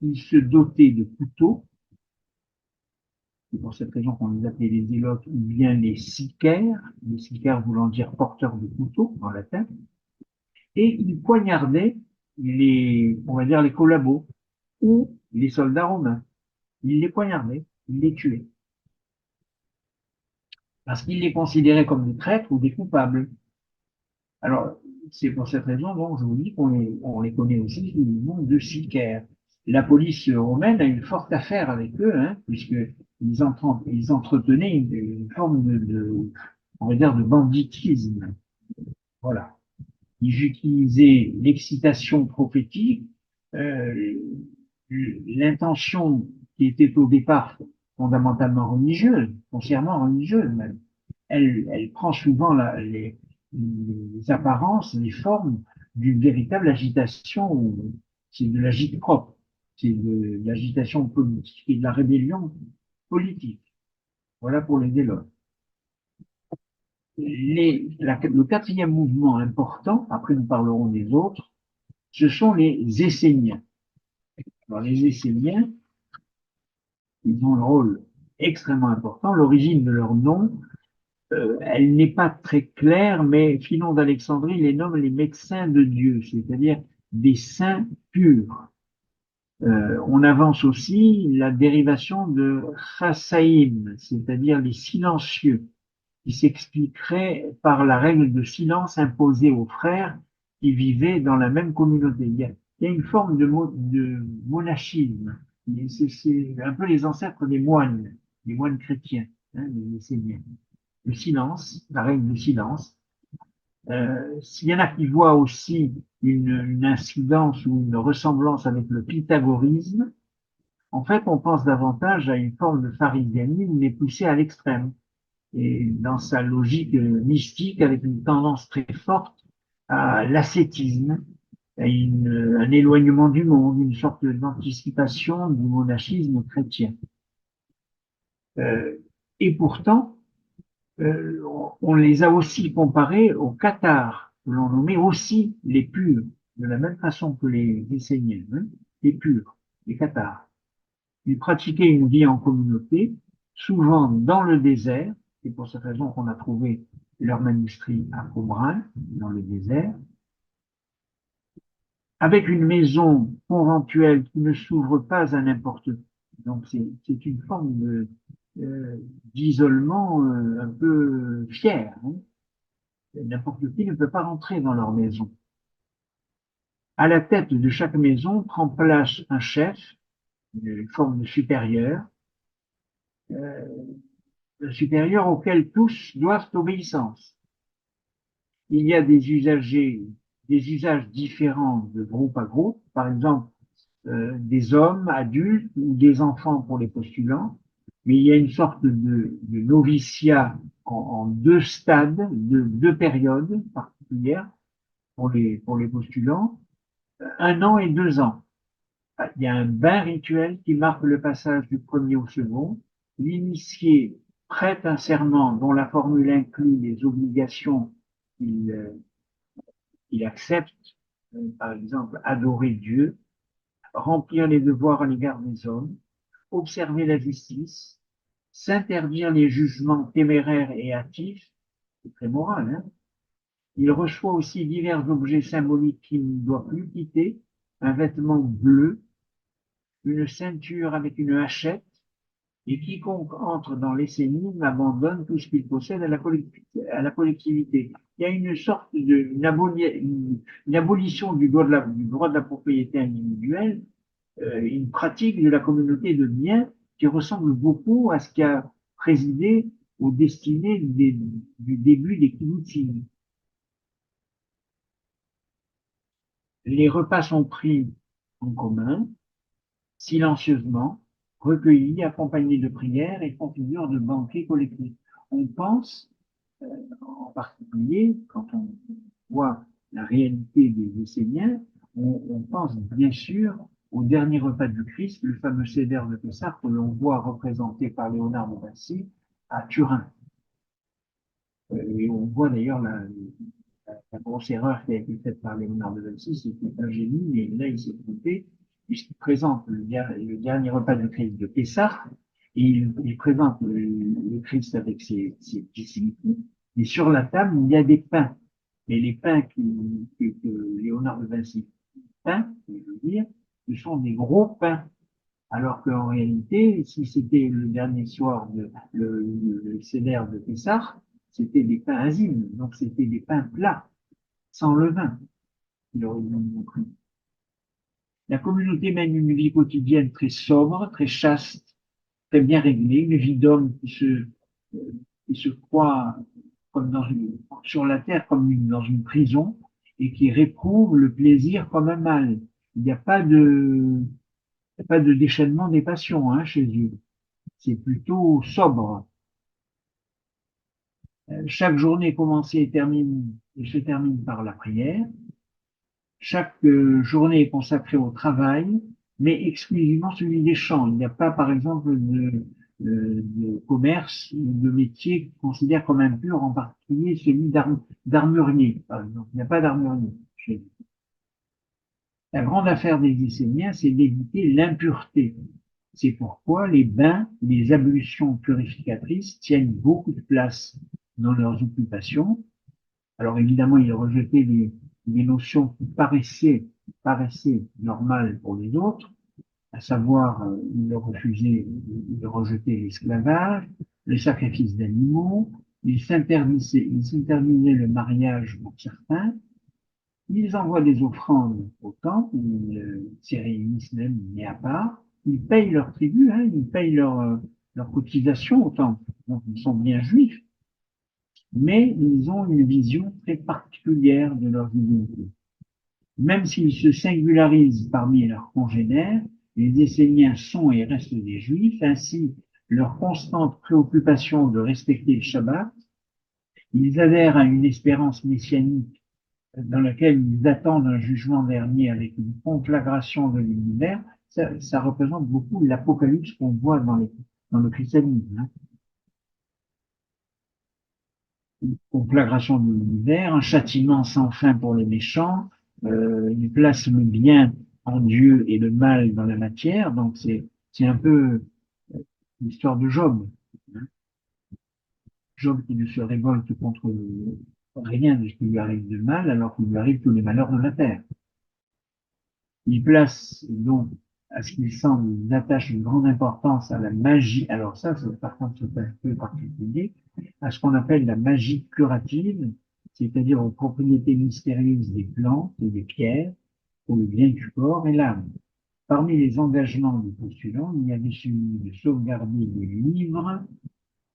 ils se dotaient de couteaux, c'est pour cette raison qu'on les appelait les zélotes ou bien les sicaires voulant dire porteurs de couteaux en latin, et ils poignardaient on va dire les collabos ou les soldats romains. Ils les poignardaient, ils les tuaient, parce qu'ils les considéraient comme des traîtres ou des coupables. Alors, c'est pour cette raison, donc, je vous dis on les connaît aussi sous le nom de sicaires. La police romaine a une forte affaire avec eux, hein, puisqu'ils entretenaient une forme on va dire, de banditisme. Voilà. Ils utilisaient l'excitation prophétique, euh, l'intention qui était au départ fondamentalement religieuse, foncièrement religieuse même. Elle prend souvent les apparences, les formes d'une véritable agitation, c'est de l'agite-propre, c'est de l'agitation politique et de la rébellion politique. Voilà pour les délots. Le quatrième mouvement important, après nous parlerons des autres, ce sont les Esséniens. Alors les Esséniens, ils ont un rôle extrêmement important. L'origine de leur nom, elle n'est pas très claire, mais Philon d'Alexandrie les nomme les médecins de Dieu, c'est-à-dire des saints purs. On avance aussi la dérivation de chassaïm, c'est-à-dire les silencieux, qui s'expliquerait par la règle de silence imposée aux frères qui vivaient dans la même communauté. Il y a une forme de monachisme. C'est un peu les ancêtres des moines chrétiens, hein, les Esséniens. Le silence, la règle du silence. S'il y en a qui voient aussi une incidence ou une ressemblance avec le pythagorisme, en fait, on pense davantage à une forme de pharisianisme, mais poussée à l'extrême et dans sa logique mystique avec une tendance très forte à l'ascétisme, à un éloignement du monde, une sorte d'anticipation du monachisme chrétien. Et pourtant, on les a aussi comparés aux cathares, que l'on nommait aussi les purs, de la même façon que les Esséniens, hein, les purs, les cathares. Ils pratiquaient une vie en communauté, souvent dans le désert, c'est pour cette raison qu'on a trouvé leur manuscrit à Cobrin, dans le désert, avec une maison conventuelle qui ne s'ouvre pas à n'importe qui. Donc c'est une forme d'isolement un peu fier. Hein. N'importe qui ne peut pas rentrer dans leur maison. À la tête de chaque maison prend place un chef, une forme de supérieur, euh, supérieur auquel tous doivent obéissance. Il y a des usages différents de groupe à groupe, par exemple des hommes adultes ou des enfants pour les postulants, mais il y a une sorte de noviciat en deux stades, deux périodes particulières pour les postulants, 1 an et 2 ans. Il y a un bain rituel qui marque le passage du premier au second. L'initié prête un serment dont la formule inclut les obligations qu'il accepte, par exemple adorer Dieu, remplir les devoirs à l'égard des hommes, observer la justice, s'interdire les jugements téméraires et hâtifs, c'est très moral, hein. Il reçoit aussi divers objets symboliques qu'il ne doit plus quitter, un vêtement bleu, une ceinture avec une hachette, et quiconque entre dans l'essénisme abandonne tout ce qu'il possède à la collectivité. Il y a une sorte une abolition du droit de la propriété individuelle une pratique de la communauté de biens qui ressemble beaucoup à ce qui a présidé aux destinées du début des kibbutzim. Les repas sont pris en commun, silencieusement, recueillis, accompagnés de prières et font figure de banquet collectif. On pense, en particulier, quand on voit la réalité des Esséniens, on pense bien sûr au dernier repas du Christ, le fameux Seder de Pessah que l'on voit représenté par Léonard de Vinci à Turin. Et on voit d'ailleurs la grosse erreur qui a été faite par Léonard de Vinci, c'était un génie, mais là il s'est trompé, puisqu'il présente le dernier repas du Christ de Pessah, et il présente le Christ avec ses disciples, et sur la table il y a des pains. Et les pains que Léonard de Vinci peint, je veux dire, ce sont des gros pains. Alors qu'en réalité, si c'était le dernier soir le Seder de Pessah, c'était des pains azimes, donc c'était des pains plats, sans levain, qu'il aurait dû montrer. La communauté mène une vie quotidienne très sobre, très chaste, très bien réglée, une vie d'homme qui se croit comme sur la terre comme dans une prison et qui réprouve le plaisir comme un mal. Il n'y a pas de déchaînement des passions chez eux. C'est plutôt sobre. Chaque journée est commencée et se termine par la prière. Chaque journée est consacrée au travail, mais exclusivement celui des champs. Il n'y a pas, par exemple, de commerce ou de métier considéré comme impur, en particulier celui d'armurier, par exemple. Il n'y a pas d'armurier chez eux. La grande affaire des Esséniens, c'est d'éviter l'impureté. C'est pourquoi les bains, les ablutions purificatrices tiennent beaucoup de place dans leurs occupations. Alors évidemment, ils rejetaient des notions qui paraissaient normales pour les autres, à savoir, ils rejetaient l'esclavage, le sacrifice d'animaux, ils s'interdisaient le mariage pour certains, ils envoient des offrandes au temple, ils s'y réunissent même mais à part, ils payent leur tribut, ils payent leur cotisation au temple, donc ils sont bien juifs, mais ils ont une vision très particulière de leur divinité. Même s'ils se singularisent parmi leurs congénères, les Esséniens sont et restent des Juifs, ainsi leur constante préoccupation de respecter le Shabbat, ils adhèrent à une espérance messianique dans laquelle ils attendent un jugement dernier avec une conflagration de l'univers. Ça représente beaucoup l'apocalypse qu'on voit dans le christianisme. Une conflagration de l'univers, un châtiment sans fin pour les méchants, il place le bien en Dieu et le mal dans la matière, donc c'est un peu l'histoire de Job. Hein. Job qui ne se révolte contre rien de ce qui lui arrive de mal, alors qu'il lui arrive tous les malheurs de la terre. Il place donc, à ce qu'il semble, il attache une grande importance à la magie. Alors ça, par contre, c'est un peu particulier, à ce qu'on appelle la magie curative, c'est-à-dire aux propriétés mystérieuses des plantes et des pierres, pour le bien du corps et l'âme. Parmi les engagements du postulant, il y avait celui de sauvegarder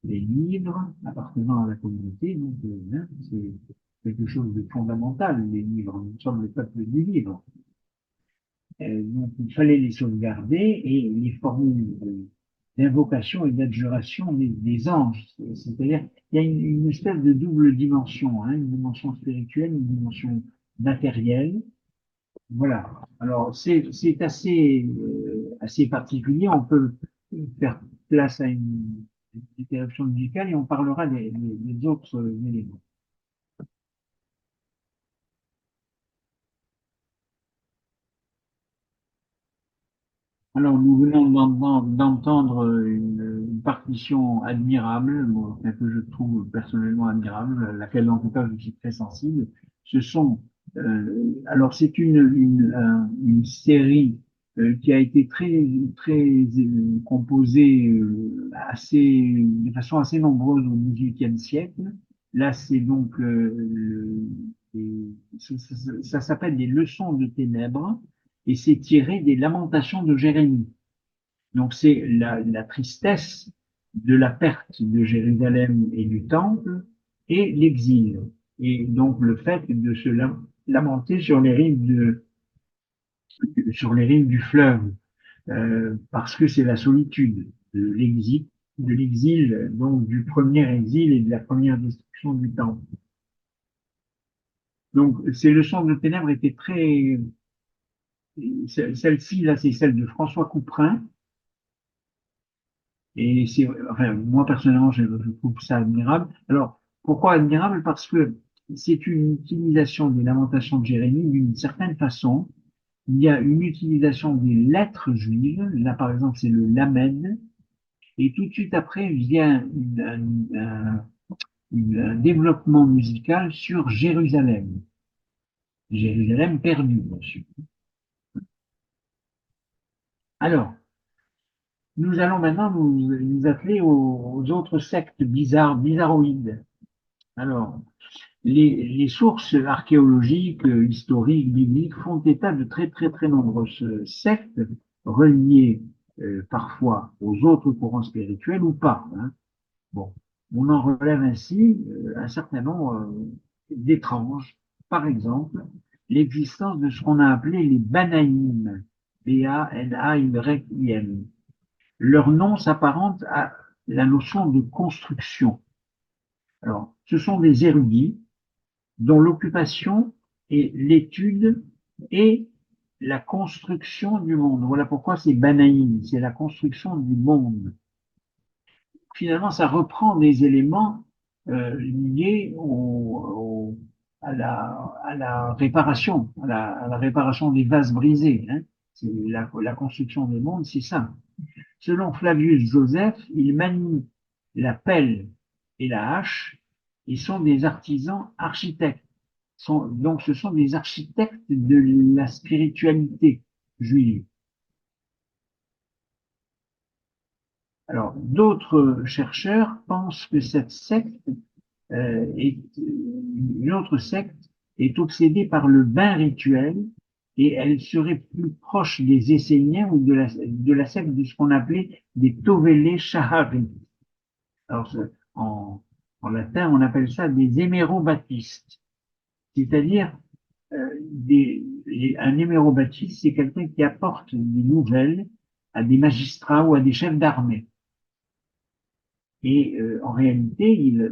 les livres appartenant à la communauté, donc c'est quelque chose de fondamental, les livres. Nous sommes le peuple du livre. Donc il fallait les sauvegarder et les formules d'invocation et d'adjuration des anges. C'est-à-dire il y a une espèce de double dimension, une dimension spirituelle, une dimension matérielle. Voilà. Alors c'est assez particulier. On peut faire place à une interruption musicale et on parlera des autres éléments. Alors, nous venons d'entendre une partition admirable, enfin, que je trouve personnellement admirable, à laquelle en tout cas je suis très sensible. Ce sont, alors c'est une série qui a été très composée de façon assez nombreuse au XVIIIe siècle. Là, c'est donc ça s'appelle des leçons de ténèbres. et c'est tiré des Lamentations de Jérémie. Donc c'est la tristesse de la perte de Jérusalem et du temple et l'exil. Et donc le fait de se lamenter sur les rives du fleuve, parce que c'est la solitude de l'exil, donc du premier exil et de la première destruction du temple. Donc ces leçons de ténèbres étaient très, celle-ci là, c'est celle de François Couperin. Et c'est, enfin, moi personnellement, je trouve ça admirable. Alors, pourquoi admirable? Parce que c'est une utilisation des Lamentations de Jérémie d'une certaine façon. Il y a une utilisation des lettres juives. Là, par exemple, c'est le Lamed. Et tout de suite après vient un développement musical sur Jérusalem. Jérusalem perdue, bien sûr. Alors, nous allons maintenant nous atteler aux autres sectes bizarroïdes. Alors, les sources archéologiques, historiques, bibliques font état de très nombreuses sectes reliées parfois aux autres courants spirituels ou pas. Hein. Bon, on en relève ainsi un certain nombre d'étranges. Par exemple, l'existence de ce qu'on a appelé les Banaïm, B-A-N-A-Y-I-M. Leur nom s'apparente à la notion de construction. Alors, ce sont des érudits dont l'occupation est l'étude et la construction du monde. Voilà pourquoi c'est Banaïm, c'est la construction du monde. Finalement, ça reprend des éléments liés à la réparation, à la réparation des vases brisés. Hein. C'est la construction des mondes, c'est ça. Selon Flavius Joseph, ils manient la pelle et la hache et sont des artisans architectes. Donc, ce sont des architectes de la spiritualité juive. Alors, d'autres chercheurs pensent que cette secte une autre secte est obsédée par le bain rituel et elle serait plus proche des Esséniens ou de la secte de ce qu'on appelait des Tovele Shahari. Alors, en latin, on appelle ça des hémérobaptistes, c'est-à-dire un hémérobaptiste, c'est quelqu'un qui apporte des nouvelles à des magistrats ou à des chefs d'armée. Et en réalité, il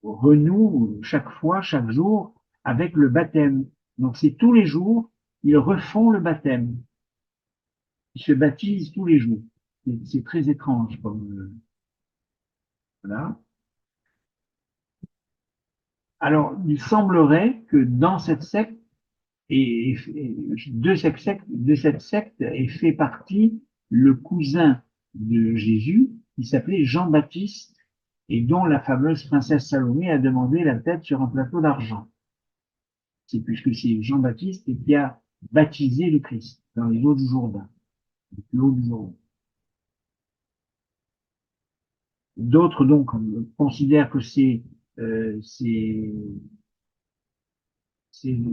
renoue chaque fois, chaque jour, avec le baptême. Donc c'est tous les jours, ils refont le baptême. Ils se baptisent tous les jours. C'est très étrange comme voilà. Alors, il semblerait que dans cette secte, de cette secte est fait partie le cousin de Jésus, qui s'appelait Jean-Baptiste, et dont la fameuse princesse Salomé a demandé la tête sur un plateau d'argent. C'est puisque c'est Jean-Baptiste qui a baptisé le Christ dans les eaux du Jourdain, l'eau du Jourdain. D'autres donc considèrent que ces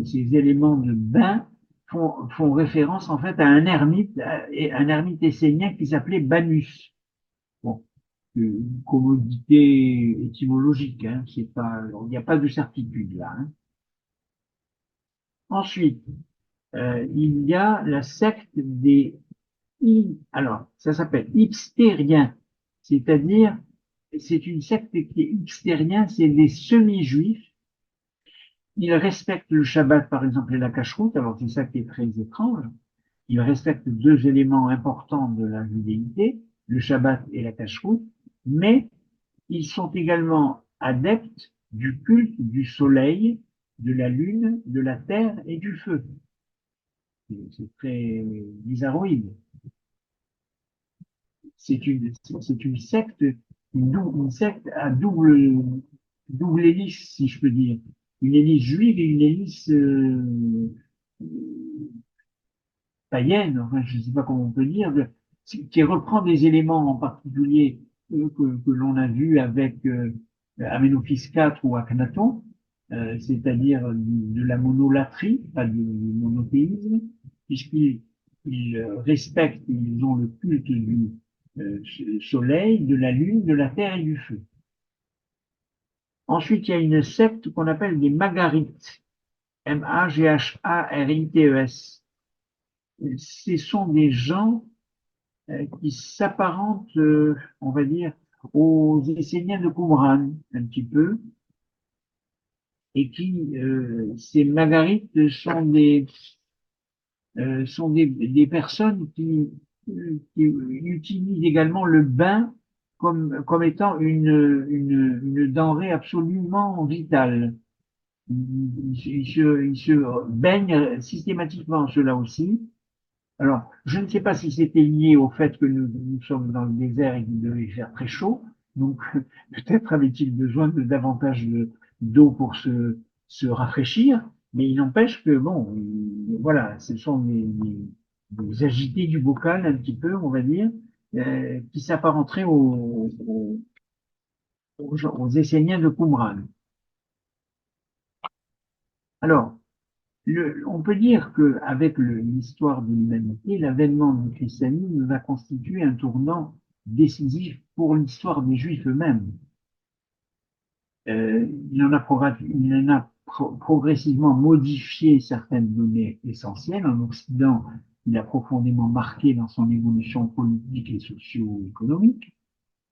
éléments de bain font référence en fait à un ermite essénien qui s'appelait Banus. Bon, une commodité étymologique, hein, c'est pas, il n'y a pas de certitude là. Hein. Ensuite, il y a la secte alors, ça s'appelle Hipstériens, c'est-à-dire, c'est une secte qui est hipstérien, c'est des semi-juifs. Ils respectent le Shabbat, par exemple, et la cacheroute, alors c'est ça qui est très étrange. Ils respectent deux éléments importants de la judéité, le Shabbat et la cacheroute, mais ils sont également adeptes du culte du soleil, de la lune, de la terre et du feu. C'est très bizarroïde. C'est une secte, une secte à double hélice, si je peux dire. Une hélice juive et une hélice païenne, enfin, je ne sais pas comment on peut dire, qui reprend des éléments en particulier que l'on a vus avec Amenophis IV ou Akhenaton, c'est-à-dire de la monolatrie, pas du monothéisme, puisqu'ils respectent, ils ont le culte du soleil, de la lune, de la terre et du feu. Ensuite, il y a une secte qu'on appelle des Magarites, Maghaриtes. Ce sont des gens qui s'apparentent, on va dire, aux Esséniens de Qumran, un petit peu, et qui, ces Magarites sont des personnes qui utilisent également le bain comme étant une denrée absolument vitale. Ils se baignent systématiquement, ceux-là aussi. Alors, je ne sais pas si c'était lié au fait que nous sommes dans le désert et qu'il devait faire très chaud. Donc, peut-être avait-il besoin de davantage d'eau pour se rafraîchir. Mais il n'empêche que, bon, voilà, ce sont des agités du bocal, un petit peu, on va dire, qui s'apparenteraient aux Esséniens de Qumran. Alors, on peut dire qu'avec l'histoire de l'humanité, l'avènement du christianisme va constituer un tournant décisif pour l'histoire des Juifs eux-mêmes. Il en a progressivement modifié certaines données essentielles. En Occident, il a profondément marqué dans son évolution politique et socio-économique.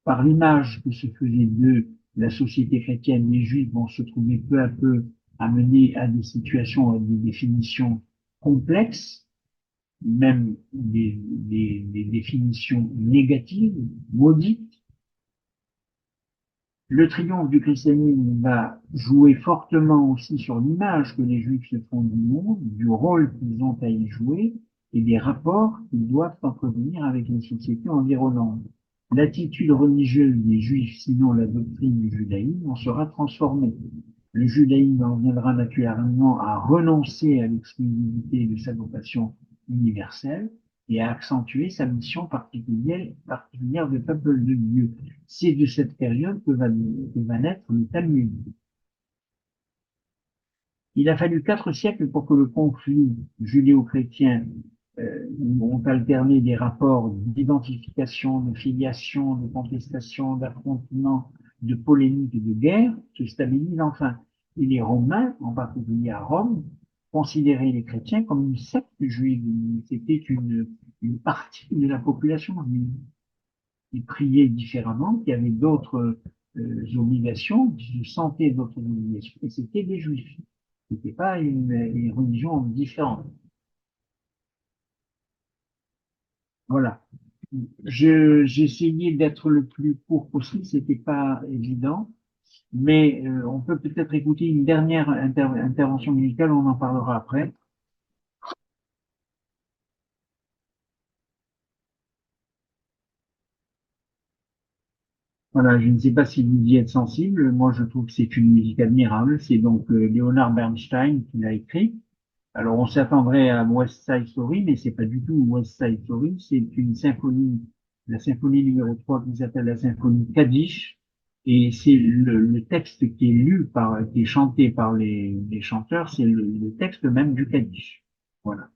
Par l'image que se faisait de la société chrétienne, les Juifs vont se trouver peu à peu amenés à des situations, à des définitions complexes, même des définitions négatives, maudites. Le triomphe du christianisme va jouer fortement aussi sur l'image que les Juifs se font du monde, du rôle qu'ils ont à y jouer et des rapports qu'ils doivent entretenir avec les sociétés environnantes. L'attitude religieuse des Juifs, sinon la doctrine du judaïsme, en sera transformée. Le judaïsme en viendra naturellement à renoncer à l'exclusivité de sa vocation universelle et à accentuer sa mission particulière de peuple de Dieu. C'est de cette période que va naître le Talmud. Il a fallu 4 siècles pour que le conflit judéo-chrétien ont alterné des rapports d'identification, de filiation, de contestation, d'affrontement, de polémique et de guerre se stabilisent enfin. Et les Romains, en particulier à Rome, considéraient les chrétiens comme une secte juive. C'était une partie de la population juive. Ils priaient différemment, qui avaient d'autres obligations, qui se sentaient d'autres obligations, et c'était des juifs. C'était pas une religion différente. Voilà. J'ai essayé d'être le plus court possible, c'était pas évident, mais on peut peut-être écouter une dernière intervention musicale, on en parlera après. Voilà, je ne sais pas si vous y êtes sensible, moi je trouve que c'est une musique admirable, c'est donc Leonard Bernstein qui l'a écrit. Alors on s'attendrait à West Side Story, mais c'est pas du tout West Side Story, c'est une symphonie, la symphonie numéro 3 qui s'appelle la symphonie Kaddish, et c'est le texte qui est qui est chanté par les chanteurs, c'est le texte même du Kaddish. Voilà.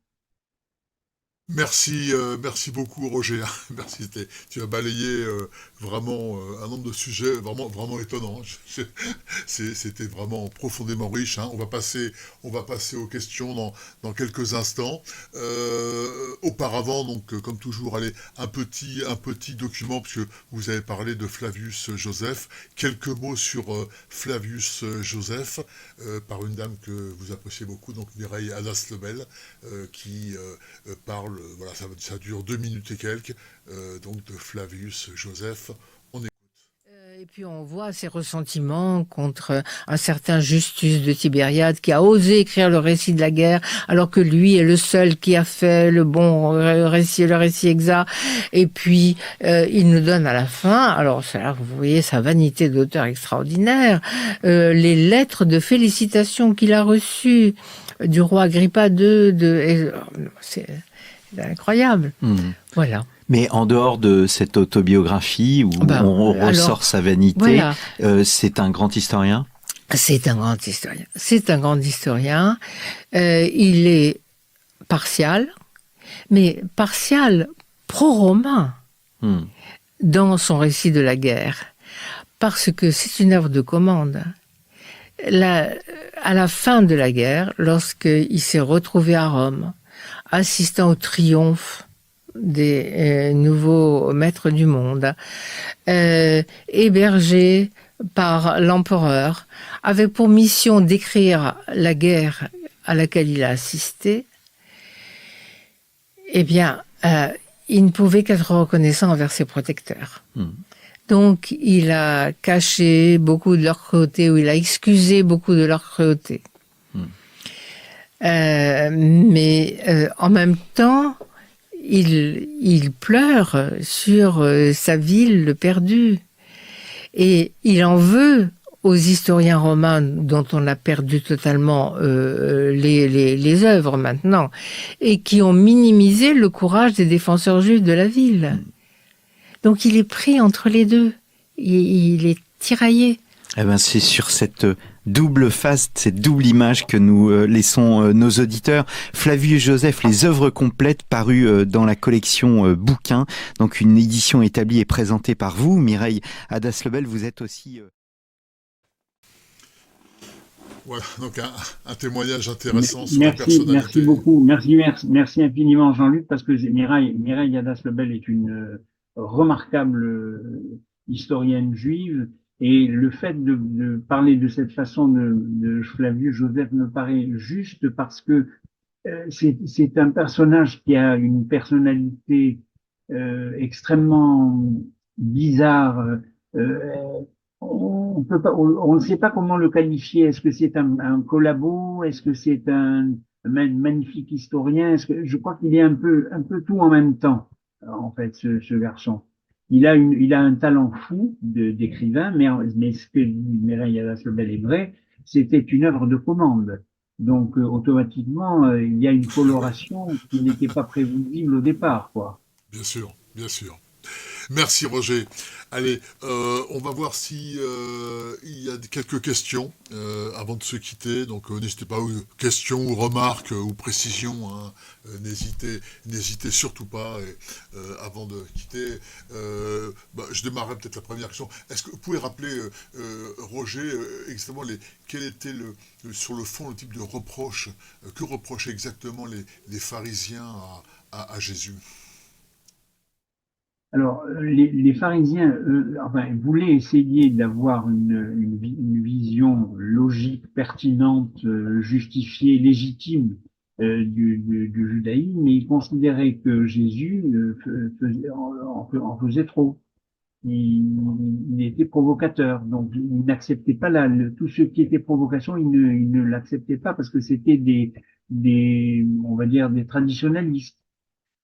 Merci, merci beaucoup Roger. Merci, tu as balayé vraiment un nombre de sujets vraiment, vraiment étonnants. C'était vraiment profondément riche, hein. On va passer aux questions dans quelques instants. Auparavant, donc comme toujours, allez, un petit document parce que vous avez parlé de Flavius Joseph. Quelques mots sur Flavius Joseph par une dame que vous appréciez beaucoup, donc Mireille Adas-Lebel, qui parle. Voilà, ça dure 2 minutes et quelques, donc de Flavius Joseph. On est... Et puis on voit ses ressentiments contre un certain Justus de Tibériade qui a osé écrire le récit de la guerre alors que lui est le seul qui a fait le bon récit, le récit exact. Et puis il nous donne à la fin, alors c'est là que vous voyez sa vanité d'auteur extraordinaire, les lettres de félicitations qu'il a reçues du roi Agrippa II. C'est incroyable. Voilà. Mais en dehors de cette autobiographie où on ressort sa vanité, voilà. C'est un grand historien. C'est un grand historien. C'est un grand historien. Il est partial, mais partial pro-romain dans son récit de la guerre, parce que c'est une œuvre de commande. À la fin de la guerre, lorsqu'il s'est retrouvé à Rome, assistant au triomphe des nouveaux maîtres du monde, hébergé par l'empereur, avec pour mission d'écrire la guerre à laquelle il a assisté, eh bien, il ne pouvait qu'être reconnaissant envers ses protecteurs. Donc, il a caché beaucoup de leur cruauté, ou il a excusé beaucoup de leur cruauté. Mais en même temps, il pleure sur sa ville perdue. Et il en veut aux historiens romains dont on a perdu totalement les œuvres maintenant, et qui ont minimisé le courage des défenseurs juifs de la ville. Donc il est pris entre les deux, il est tiraillé. Eh ben, c'est sur cette double face, cette double image que nous laissons nos auditeurs. Flavius Joseph, les œuvres complètes parues dans la collection Bouquins, donc une édition établie et présentée par vous, Mireille Hadas-Lebel. Vous êtes aussi... Voilà, donc un témoignage intéressant sur la Merci, personnalité. merci beaucoup. Merci infiniment, Jean-Luc, parce que Mireille Hadas-Lebel est une remarquable historienne juive. Et le fait de parler de cette façon de Flavius Joseph me paraît juste parce que c'est un personnage qui a une personnalité extrêmement bizarre. On peut pas, on ne sait pas comment le qualifier. Est-ce que c'est un collabo? Est-ce que c'est un magnifique historien? Je crois qu'il est un peu tout en même temps, en fait, ce garçon. Il a un talent fou d'écrivain, mais ce que dit Mireille Hadas-Lebel est vrai, c'était une œuvre de commande. Donc, automatiquement, il y a une coloration qui n'était pas prévisible au départ, quoi. Bien sûr, bien sûr. Merci Roger. Allez, on va voir si il y a quelques questions avant de se quitter. Donc n'hésitez pas aux questions ou remarques ou précisions. Hein. N'hésitez surtout pas. Et, avant de quitter, je démarrerai peut-être la première question. Est-ce que vous pouvez rappeler, Roger, exactement quel était sur le fond le type de reproche que reprochaient exactement les pharisiens à Jésus? Alors, les pharisiens, voulaient essayer d'avoir une vision logique, pertinente, justifiée, légitime du judaïsme, mais ils considéraient que Jésus en faisait trop. Il était provocateur, donc ils n'acceptaient pas tout ce qui était provocation, ils ne l'acceptaient pas parce que c'était on va dire, des traditionalistes.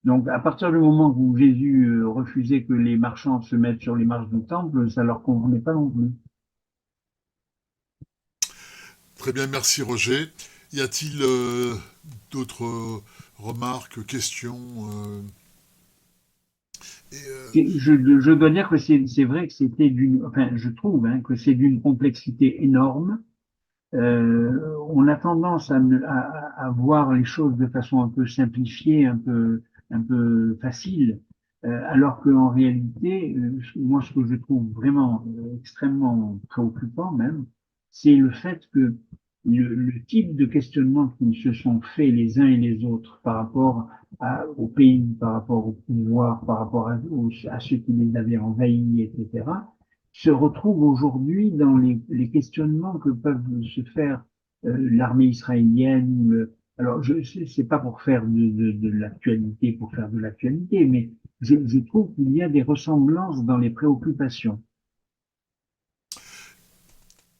Donc, à partir du moment où Jésus refusait que les marchands se mettent sur les marches du temple, ça leur convenait pas non plus. Très bien, merci Roger. Y a-t-il d'autres remarques, questions Je dois dire que c'est vrai que je trouve que c'est d'une complexité énorme. On a tendance à voir les choses de façon un peu simplifiée, un peu facile, alors qu'en réalité, moi, ce que je trouve vraiment extrêmement préoccupant même, c'est le fait que le type de questionnement qu'ils se sont faits les uns et les autres par rapport au pays, par rapport au pouvoir, par rapport à ceux qui les avaient envahis, etc., se retrouve aujourd'hui dans les questionnements que peuvent se faire l'armée israélienne. Alors, c'est pas pour faire de l'actualité, pour faire de l'actualité, mais je trouve qu'il y a des ressemblances dans les préoccupations.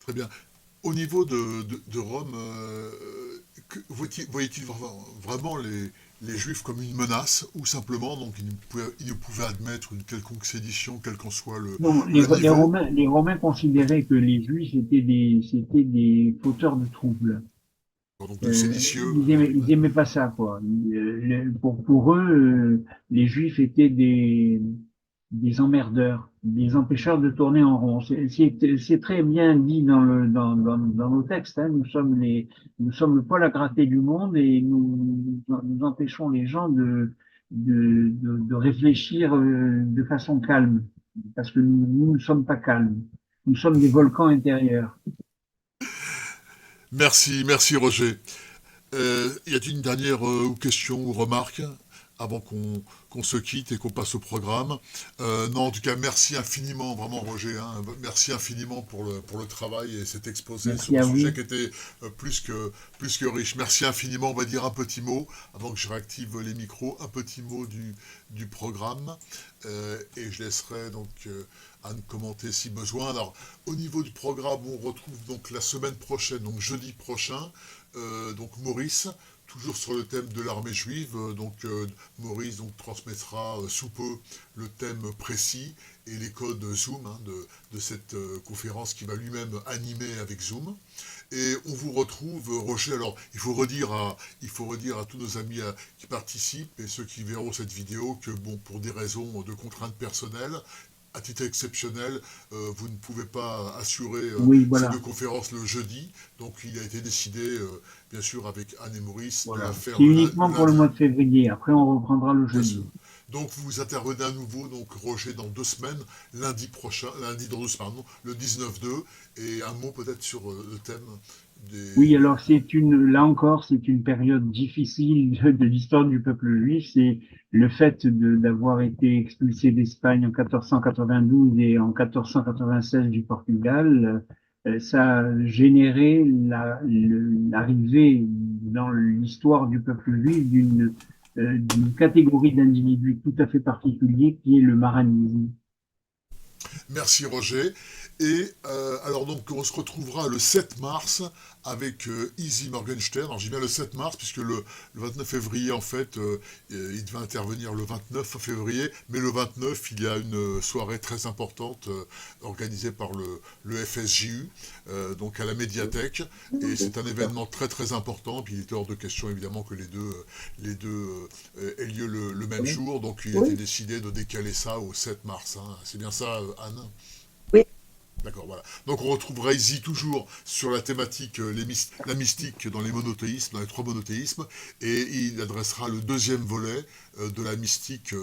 Très bien. Au niveau de Rome, voyait-il vraiment les Juifs comme une menace, ou simplement donc ils ne pouvaient admettre une quelconque sédition, quel qu'en soit le Non, niveau. les Romains considéraient que les Juifs étaient des fauteurs de troubles. Donc de séditieux. Ils aimaient pas ça, quoi. Pour eux, les Juifs étaient des emmerdeurs, des empêcheurs de tourner en rond. C'est très bien dit dans nos textes. Hein. Nous sommes le poil à gratter du monde et nous empêchons les gens de réfléchir de façon calme, parce que nous ne sommes pas calmes. Nous sommes des volcans intérieurs. Merci Roger. Y a-t-il une dernière question ou remarque avant qu'on se quitte et qu'on passe au programme? Non, en tout cas, merci infiniment, vraiment Roger, hein, merci infiniment pour le travail et cet exposé sur Merci un à sujet vous. qui était plus que riche. Merci infiniment, on va dire un petit mot, avant que je réactive les micros, un petit mot du programme, et je laisserai donc Anne commenter si besoin. Alors, au niveau du programme, on retrouve donc la semaine prochaine, donc jeudi prochain, donc Maurice, toujours sur le thème de l'armée juive. Maurice donc transmettra sous peu le thème précis et les codes Zoom hein, de cette conférence qui va lui-même animer avec Zoom. Et on vous retrouve, Roger. Alors, il faut redire à tous nos amis qui participent et ceux qui verront cette vidéo que, bon, pour des raisons de contraintes personnelles, à titre exceptionnel, vous ne pouvez pas assurer Oui, ces deux voilà. conférences le jeudi. Donc il a été décidé, bien sûr, avec Anne et Maurice, de la Voilà. faire C'est le uniquement pour le lundi. mois de février. Après, on reprendra le Bien sûr. jeudi. Donc vous intervenez à nouveau, donc Roger, dans 2 semaines, lundi prochain, lundi dans 2 semaines, pardon, le 19-2, et un mot peut-être sur le thème Oui, des... alors là encore, c'est une période difficile de l'histoire du peuple juif. C'est le fait d'avoir été expulsé d'Espagne en 1492 et en 1496 du Portugal. Ça a généré l'arrivée dans l'histoire du peuple juif d'une catégorie d'individus tout à fait particulier qui est le maranisme. Merci Roger. Et alors donc on se retrouvera le 7 mars avec Izzy Morgenstern. Alors j'ai bien le 7 mars puisque le 29 février en fait il devait intervenir le 29 février, mais le 29 il y a une soirée très importante organisée par le FSJU, donc à la médiathèque, et c'est un événement très très important. Puis il était hors de question évidemment que les deux aient lieu le même jour, donc il a été décidé de décaler ça au 7 mars. Hein. C'est bien ça Anne? Oui, D'accord, voilà. Donc on retrouvera ici toujours sur la thématique la mystique dans les monothéismes, dans les trois monothéismes, et il adressera le deuxième volet de la mystique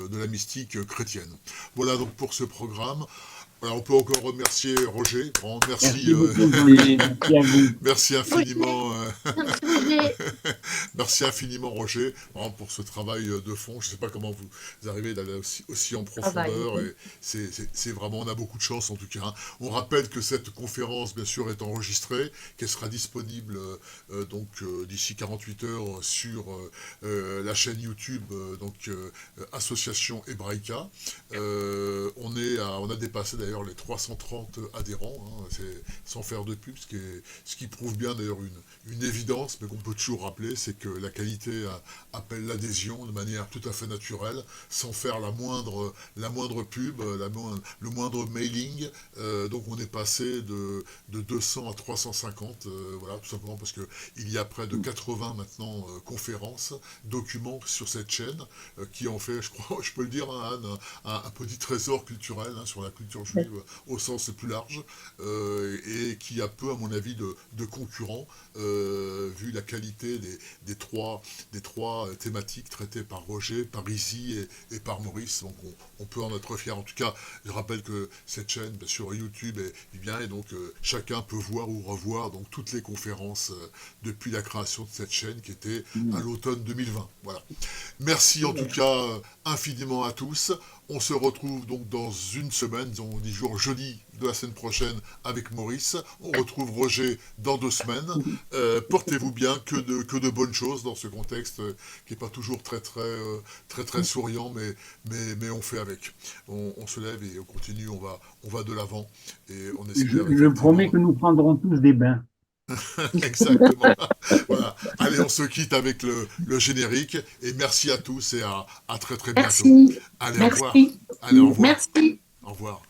chrétienne. Voilà donc pour ce programme. Alors on peut encore remercier Roger. Bon, merci, Merci beaucoup, Jean-Louis. Merci à vous. merci Roger, infiniment. merci Roger. Merci infiniment Roger vraiment, pour ce travail de fond. Je ne sais pas comment vous arrivez d'aller aussi en Travail. profondeur. Et c'est vraiment, on a beaucoup de chance en tout cas. Hein. On rappelle que cette conférence, bien sûr, est enregistrée, qu'elle sera disponible d'ici 48 heures sur la chaîne YouTube Association Hebraïca. On a dépassé d'ailleurs les 330 adhérents, hein, sans faire de pub, ce qui prouve bien d'ailleurs une évidence, mais qu'on peut toujours rappeler, c'est que la qualité appelle l'adhésion de manière tout à fait naturelle, sans faire la moindre pub, le moindre mailing. Donc on est passé de 200 à 350, voilà, tout simplement parce qu'il y a près de 80 maintenant conférences, documents sur cette chaîne, qui en fait, je crois, je peux le dire, hein, Anne, un petit trésor culturel hein, sur la culture juive au sens le plus large, et qui a peu, à mon avis, de concurrents, vu la qualité des trois thématiques traitées par Roger, par Izzy et par Maurice. Donc on peut en être fier. En tout cas, je rappelle que cette chaîne, bien sûr, YouTube est bien, et donc chacun peut voir ou revoir donc toutes les conférences depuis la création de cette chaîne qui était à l'automne 2020. Voilà. Merci en tout cas infiniment à tous. On se retrouve donc dans une semaine, disons 10 jours, jeudi de la semaine prochaine avec Maurice. On retrouve Roger dans 2 semaines. Portez-vous bien, que de bonnes choses dans ce contexte qui n'est pas toujours très souriant, mais on fait avec. On se lève et on continue, on va de l'avant et on espère Je promets effectivement. que nous prendrons tous des bains. Exactement. Voilà. Allez, on se quitte avec le générique et merci à tous et à très très bientôt. Merci, Allez, au revoir. merci, Allez, au revoir. merci. Au revoir.